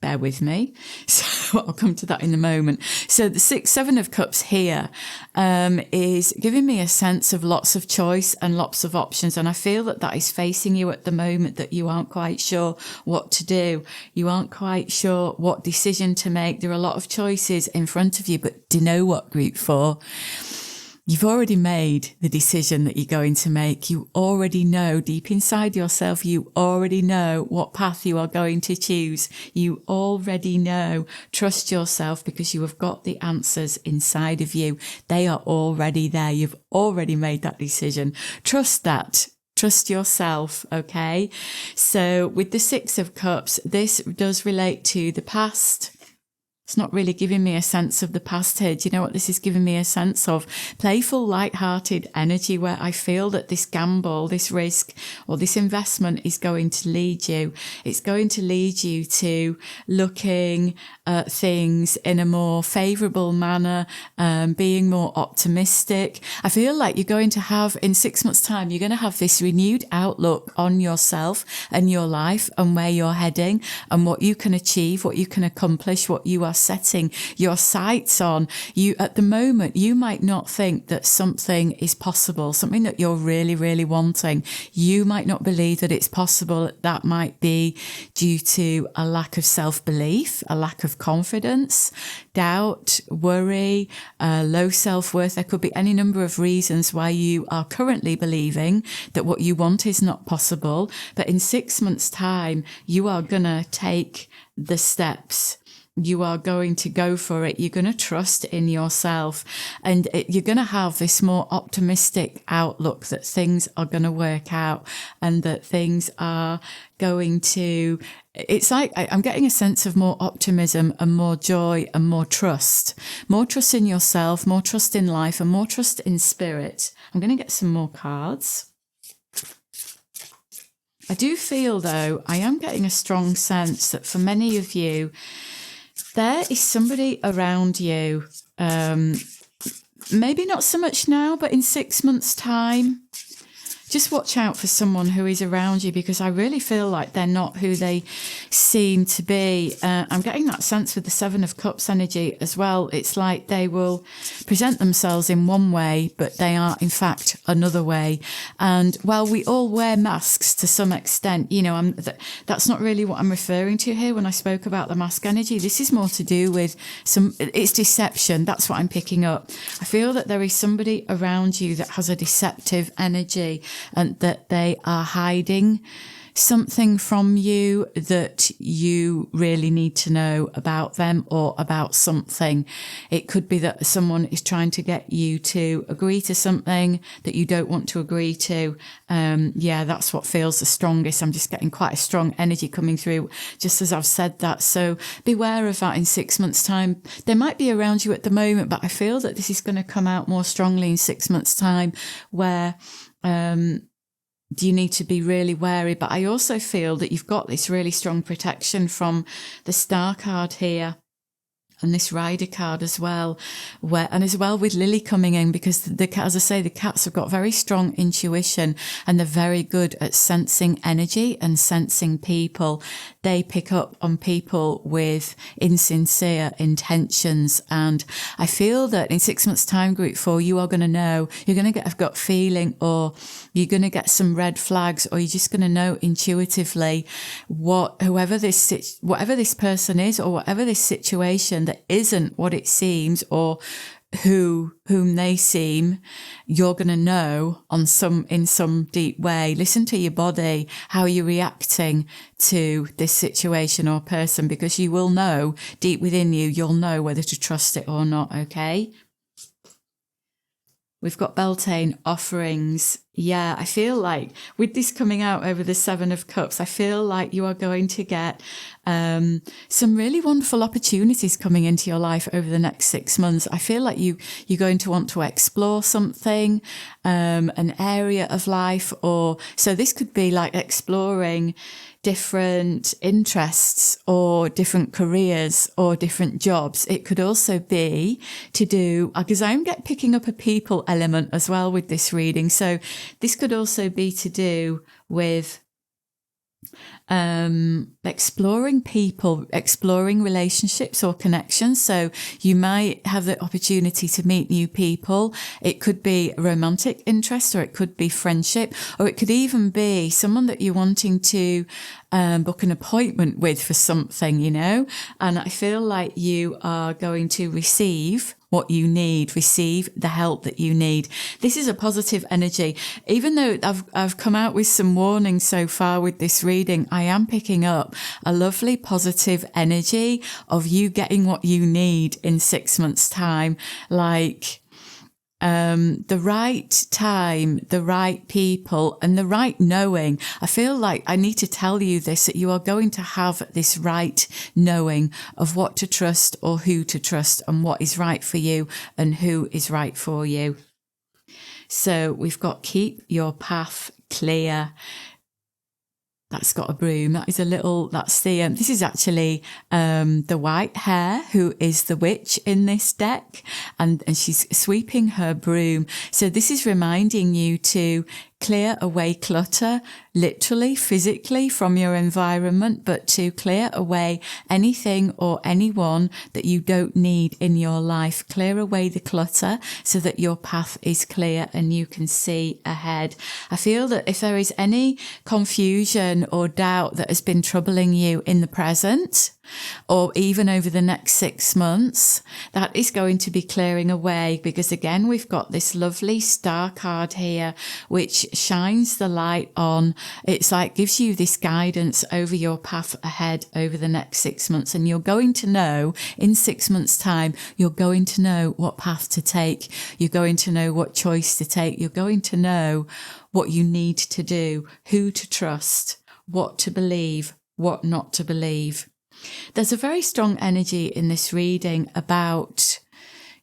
S1: Bear with me. So I'll come to that in a moment. So the 7 of Cups here is giving me a sense of lots of choice and lots of options. And I feel that is facing you at the moment, that you aren't quite sure what to do. You aren't quite sure what decision to make. There are a lot of choices in front of you, but do you know what, Group 4? You've already made the decision that you're going to make. You already know deep inside yourself, you already know what path you are going to choose. You already know. Trust yourself because you have got the answers inside of you. They are already there. You've already made that decision. Trust that. Trust yourself, okay? So with the 6 of Cups, this does relate to the past. It's not really giving me a sense of the past here. Do you know what this is giving me a sense of? Playful, light-hearted energy where I feel that this gamble, this risk, or this investment is going to lead you. It's going to lead you to looking at things in a more favourable manner, being more optimistic. I feel like you're going to have, in 6 months' time, you're going to have this renewed outlook on yourself and your life and where you're heading and what you can achieve, what you can accomplish, what you are setting your sights on. At the moment, you might not think that something is possible, something that you're really, really wanting. You might not believe that it's possible. That might be due to a lack of self-belief, a lack of confidence, doubt, worry, low self-worth. There could be any number of reasons why you are currently believing that what you want is not possible. But in 6 months' time, you are going to take the steps. You are going to go for it. You're going to trust in yourself, and you're going to have this more optimistic outlook that things are going to work out and that things are going to, it's like I'm getting a sense of more optimism and more joy and more trust in yourself, more trust in life and more trust in spirit. I'm going to get some more cards. I do feel though, I am getting a strong sense that for many of you, there is somebody around you, maybe not so much now, but in 6 months' time, just watch out for someone who is around you because I really feel like they're not who they seem to be. I'm getting that sense with the 7 of Cups energy as well. It's like they will present themselves in one way, but they are in fact another way. And while we all wear masks to some extent, you know, that's not really what I'm referring to here when I spoke about the mask energy. This is more to do with it's deception. That's what I'm picking up. I feel that there is somebody around you that has a deceptive energy and that they are hiding something from you that you really need to know about them or about something. It could be that someone is trying to get you to agree to something that you don't want to agree to. Yeah, that's what feels the strongest. I'm just getting quite a strong energy coming through just as I've said that. So beware of that in 6 months' time. They might be around you at the moment, but I feel that this is going to come out more strongly in 6 months' time, where you need to be really wary. But I also feel that you've got this really strong protection from the Star card here and this Rider card as well, and as well with Lily coming in, because as I say, the cats have got very strong intuition and they're very good at sensing energy and sensing people. They pick up on people with insincere intentions. And I feel that in 6 months' time, group 4, you are going to know, you're going to get a gut feeling, or you're going to get some red flags, or you're just going to know intuitively whatever this person is, or whatever this situation that isn't what it seems, or whom they seem, you're going to know in some deep way. Listen to your body, how you're reacting to this situation or person, because you will know deep within you, you'll know whether to trust it or not. Okay. We've got Beltane offerings. Yeah, I feel like with this coming out over the 7 of Cups, I feel like you are going to get some really wonderful opportunities coming into your life over the next 6 months. I feel like you're going to want to explore something, an area of life, so this could be like exploring different interests or different careers or different jobs. It could also be to do, because I'm picking up a people element as well with this reading. So this could also be to do with exploring people, exploring relationships or connections. So you might have the opportunity to meet new people. It could be romantic interest, or it could be friendship, or it could even be someone that you're wanting to book an appointment with for something, And I feel like you are going to receive what you need, receive the help that you need. This is a positive energy. Even though I've come out with some warnings so far with this reading, I am picking up a lovely positive energy of you getting what you need in 6 months' time. Like, the right time, the right people, and the right knowing. I feel like I need to tell you this, that you are going to have this right knowing of what to trust or who to trust, and what is right for you and who is right for you. So we've got keep your path clear. That's got a broom. This is actually the white hare, who is the witch in this deck, and she's sweeping her broom. So this is reminding you to clear away clutter, literally, physically from your environment, but to clear away anything or anyone that you don't need in your life. Clear away the clutter so that your path is clear and you can see ahead. I feel that if there is any confusion or doubt that has been troubling you in the present, or even over the next 6 months, that is going to be clearing away, because again, we've got this lovely Star card here, which shines the light on. It's like gives you this guidance over your path ahead over the next 6 months. And you're going to know in 6 months' time, you're going to know what path to take. You're going to know what choice to take. You're going to know what you need to do, who to trust, what to believe, what not to believe. There's a very strong energy in this reading about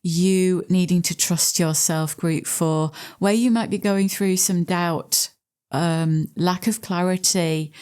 S1: you needing to trust yourself, group 4, where you might be going through some doubt, lack of clarity,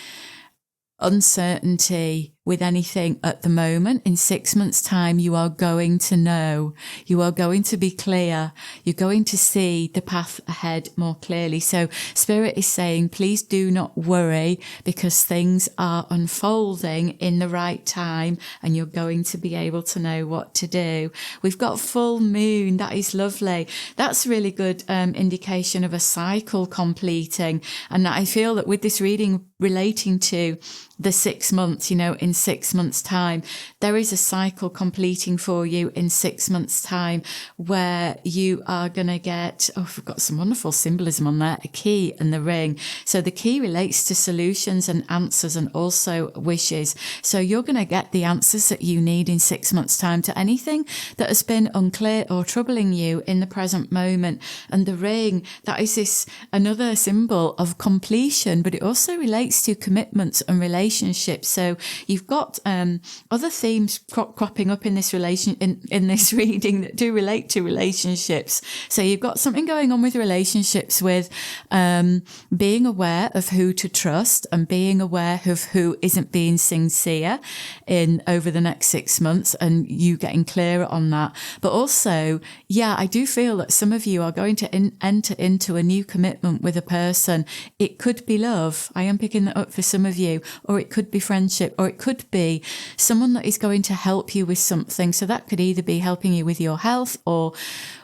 S1: uncertainty with anything at the moment. In 6 months' time, you are going to know, you are going to be clear, you're going to see the path ahead more clearly. So Spirit is saying, please do not worry, because things are unfolding in the right time and you're going to be able to know what to do. We've got full moon. That is lovely. That's really good indication of a cycle completing. And I feel that with this reading relating to the 6 months, in 6 months' time. There is a cycle completing for you in 6 months' time where you are going to get, we've got some wonderful symbolism on there, a key and the ring. So the key relates to solutions and answers and also wishes. So you're going to get the answers that you need in 6 months' time to anything that has been unclear or troubling you in the present moment. And the ring, that is this another symbol of completion, but it also relates to commitments and relationships. So you've got other themes cropping up in this in this reading that do relate to relationships. So you've got something going on with relationships, with being aware of who to trust and being aware of who isn't being sincere in over the next 6 months, and you getting clearer on that. But also, I do feel that some of you are going to enter into a new commitment with a person. It could be love. I am picking that up for some of you, or it could be friendship, or it could be someone that is going to help you with something. So that could either be helping you with your health or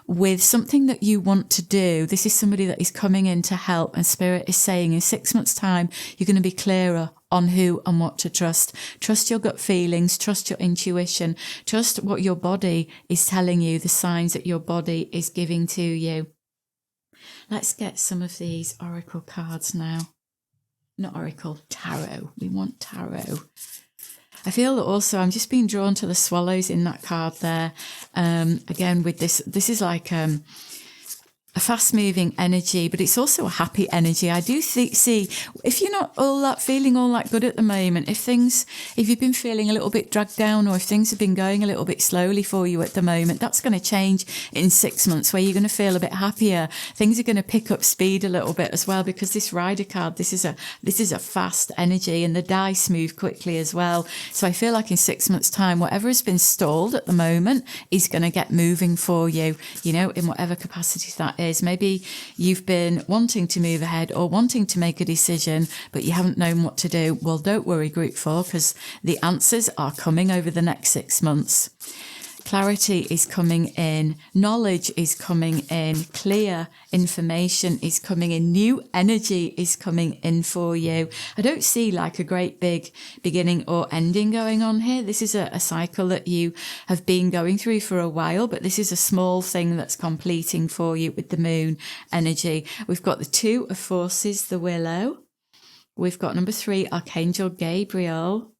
S1: with something that you want to do. This is somebody that is coming in to help, and Spirit is saying in 6 months' time, you're going to be clearer on who and what to trust. Trust your gut feelings, trust your intuition, trust what your body is telling you, the signs that your body is giving to you. Let's get some of these oracle cards now. Not oracle, tarot. We want tarot. I feel that also I'm just being drawn to the swallows in that card there. Again, with this is like a fast-moving energy, but it's also a happy energy. I do see, if you're not feeling all that good at the moment, if you've been feeling a little bit dragged down, or if things have been going a little bit slowly for you at the moment, that's going to change in 6 months, where you're going to feel a bit happier. Things are going to pick up speed a little bit as well, because this Rider card, this is a fast energy, and the dice move quickly as well. So I feel like in 6 months' time, whatever has been stalled at the moment is going to get moving for you, in whatever capacity that is. Maybe you've been wanting to move ahead or wanting to make a decision, but you haven't known what to do. Well, don't worry, Group 4, because the answers are coming over the next 6 months. Clarity is coming in, knowledge is coming in, clear information is coming in, new energy is coming in for you. I don't see like a great big beginning or ending going on here. This is a cycle that you have been going through for a while, but this is a small thing that's completing for you with the moon energy. We've got the Two of Forces, the Willow. We've got number 3, Archangel Gabriel.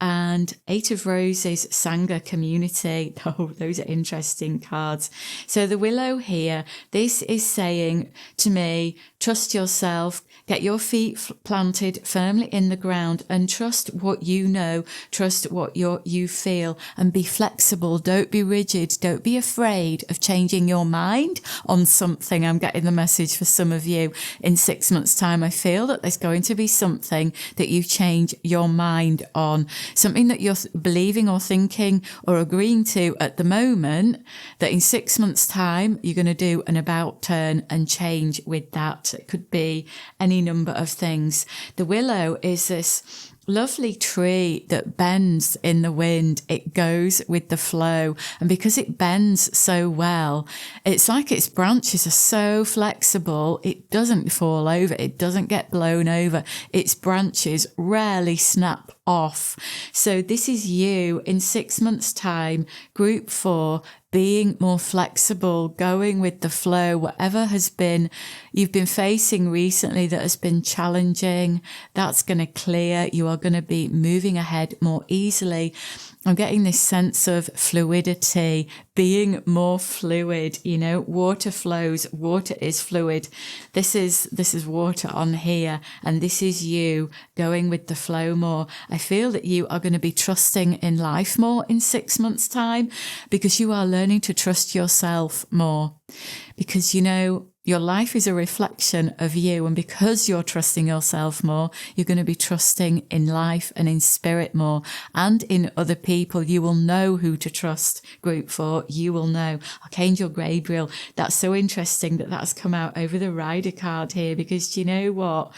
S1: And 8 of Roses, Sangha, Community. Oh, those are interesting cards. So the Willow here, this is saying to me, trust yourself, get your feet planted firmly in the ground, and trust what you know, trust what you feel, and be flexible. Don't be rigid. Don't be afraid of changing your mind on something. I'm getting the message for some of you in 6 months' time. I feel that there's going to be something that you change your mind on. Something that you're believing or thinking or agreeing to at the moment, that in 6 months' time, you're going to do an about turn and change with that. It could be any number of things. The willow is this lovely tree that bends in the wind. It goes with the flow. And because it bends so well, it's like its branches are so flexible, it doesn't fall over. It doesn't get blown over. Its branches rarely snap off. So this is you in 6 months' time, Group 4, being more flexible, going with the flow, whatever you've been facing recently that has been challenging, that's going to clear. You are going to be moving ahead more easily. I'm getting this sense of fluidity, being more fluid. Water flows, water is fluid. This is water on here, and this is you going with the flow more. I feel that you are going to be trusting in life more in 6 months' time, because you are learning to trust yourself more, because your life is a reflection of you, and because you're trusting yourself more, you're going to be trusting in life and in spirit more, and in other people. You will know who to trust, Group 4. You will know. Archangel Gabriel, that's so interesting that that's come out over the Rider card here, because do you know what?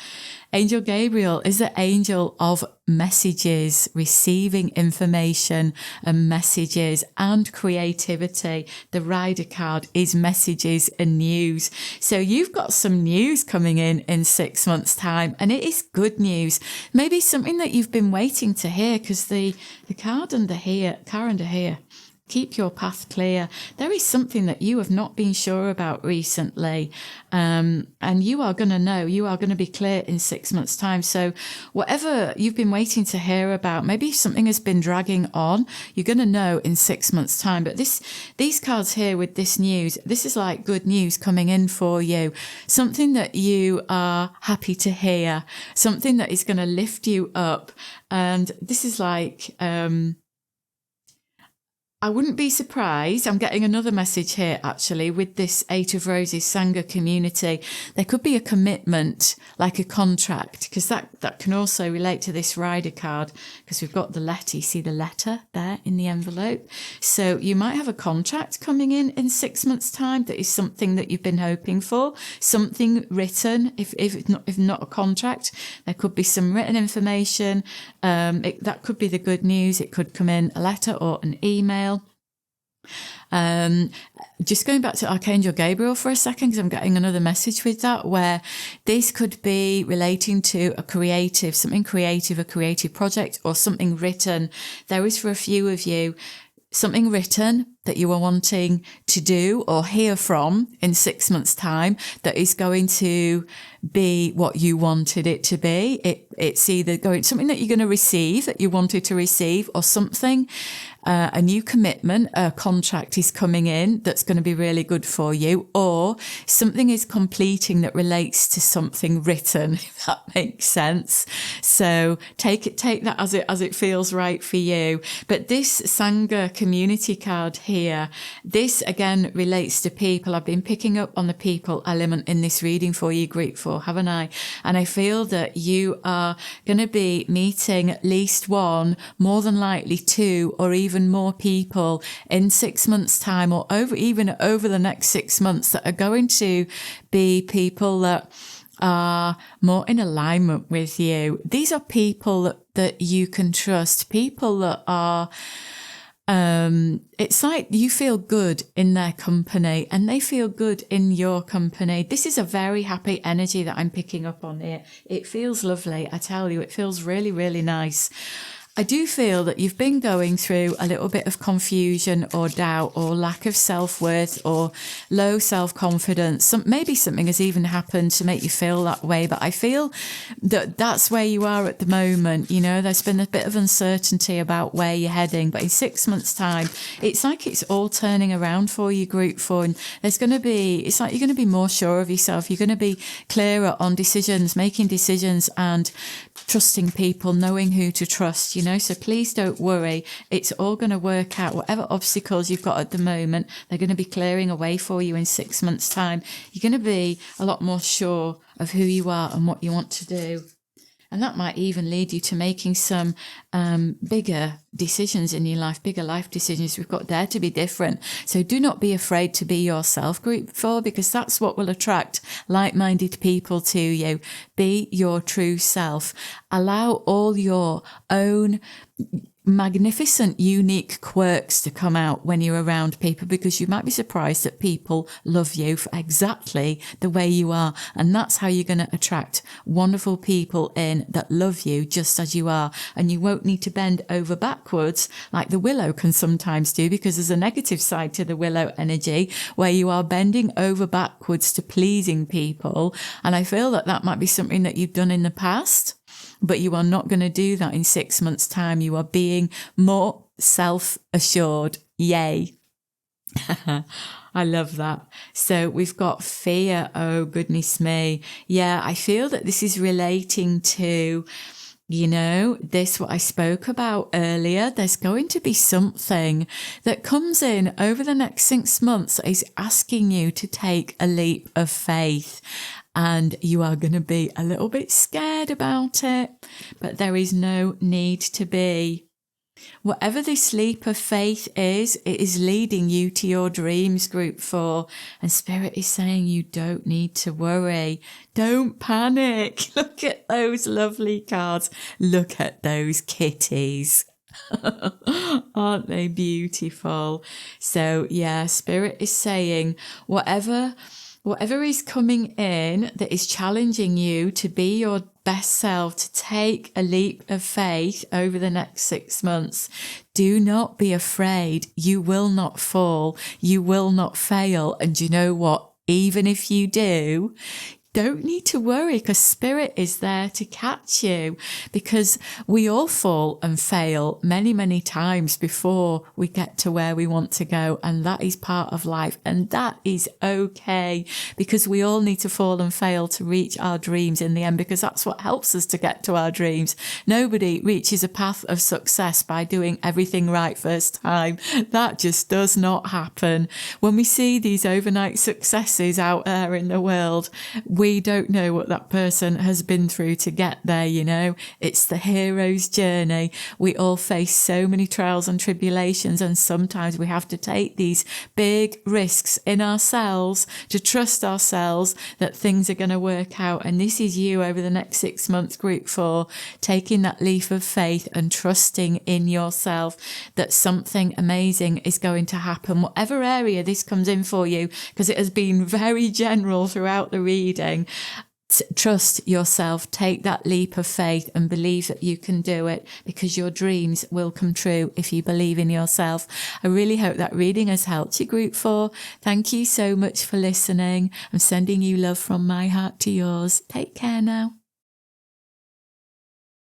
S1: Angel Gabriel is the angel of messages, receiving information and messages and creativity. The Rider card is messages and news. So you've got some news coming in 6 months' time, and it is good news. Maybe something that you've been waiting to hear, because the card under here, keep your path clear. There is something that you have not been sure about recently, and you are going to know, you are going to be clear in 6 months' time. So whatever you've been waiting to hear about, maybe something has been dragging on, you're going to know in 6 months' time. But these cards here with this news, this is like good news coming in for you. Something that you are happy to hear, something that is going to lift you up. And this is like, I wouldn't be surprised. I'm getting another message here, actually, with this Eight of Roses Sangha community. There could be a commitment, like a contract, because that can also relate to this Rider card, because we've got the letter. You see the letter there in the envelope. So you might have a contract coming in 6 months' time. That is something that you've been hoping for, something written. If not a contract, there could be some written information. That could be the good news. It could come in a letter or an email. Just going back to Archangel Gabriel for a second, because I'm getting another message with that, where this could be relating to a creative project, or something written. There is, for a few of you, something written that you are wanting to do or hear from in 6 months' time that is going to be what you wanted it to be. It's either something that you're going to receive, that you wanted to receive, or something, a new commitment, a contract is coming in that's going to be really good for you, or something is completing that relates to something written, if that makes sense. So take that as it feels right for you. But this Sangha community card here, this again relates to people. I've been picking up on the people element in this reading for you, Group 4, haven't I? And I feel that you are going to be meeting at least one, more than likely two, or even more people in 6 months' time, or over the next 6 months, that are going to be people that are more in alignment with you. These are people that you can trust, people that are it's like you feel good in their company and they feel good in your company. This is a very happy energy that I'm picking up on here. It feels lovely. I tell you, it feels really, really nice. I do feel that you've been going through a little bit of confusion or doubt or lack of self-worth or low self-confidence. Maybe something has even happened to make you feel that way, but I feel that that's where you are at the moment. You know, there's been a bit of uncertainty about where you're heading, but in 6 months' time, it's like it's all turning around for you, Group 4, and it's like you're going to be more sure of yourself. You're going to be clearer on decisions, making decisions and trusting people, knowing who to trust, you know. So please don't worry. It's all going to work out. Whatever obstacles you've got at the moment, they're going to be clearing away for you in 6 months' time. You're going to be a lot more sure of who you are and what you want to do. And that might even lead you to making some bigger decisions in your life, bigger life decisions. We've got Dare to Be Different. So do not be afraid to be yourself, Group 4, because that's what will attract like-minded people to you. Be your true self. Allow all your own magnificent, unique quirks to come out when you're around people, because you might be surprised that people love you for exactly the way you are. And that's how you're going to attract wonderful people in that love you just as you are. And you won't need to bend over backwards like the willow can sometimes do, because there's a negative side to the willow energy where you are bending over backwards to pleasing people. And I feel that might be something that you've done in the past, but you are not going to do that in 6 months' time. You are being more self-assured. Yay. I love that. So we've got fear. Oh, goodness me. Yeah, I feel that this is relating to, you know, what I spoke about earlier. There's going to be something that comes in over the next 6 months that is asking you to take a leap of faith. And you are going to be a little bit scared about it, but there is no need to be. Whatever this leap of faith is, it is leading you to your dreams, group 4. And Spirit is saying you don't need to worry. Don't panic. Look at those lovely cards. Look at those kitties. Aren't they beautiful? So yeah, Spirit is saying whatever is coming in that is challenging you to be your best self, to take a leap of faith over the next 6 months. Do not be afraid. You will not fall. You will not fail. And you know what? Even if you do, don't need to worry, because Spirit is there to catch you, because we all fall and fail many, many times before we get to where we want to go. And that is part of life. And that is okay, because we all need to fall and fail to reach our dreams in the end, because that's what helps us to get to our dreams. Nobody reaches a path of success by doing everything right first time. That just does not happen. When we see these overnight successes out there in the world, we don't know what that person has been through to get there, you know. It's the hero's journey. We all face so many trials and tribulations, and sometimes we have to take these big risks in ourselves to trust ourselves that things are going to work out. And this is you over the next 6 months, group 4, taking that leap of faith and trusting in yourself that something amazing is going to happen, whatever area this comes in for you, because it has been very general throughout the reading. Trust yourself, take that leap of faith and believe that you can do it, because your dreams will come true if you believe in yourself. I really hope that reading has helped you, group 4. Thank you so much for listening. I'm sending you love from my heart to yours. Take care now.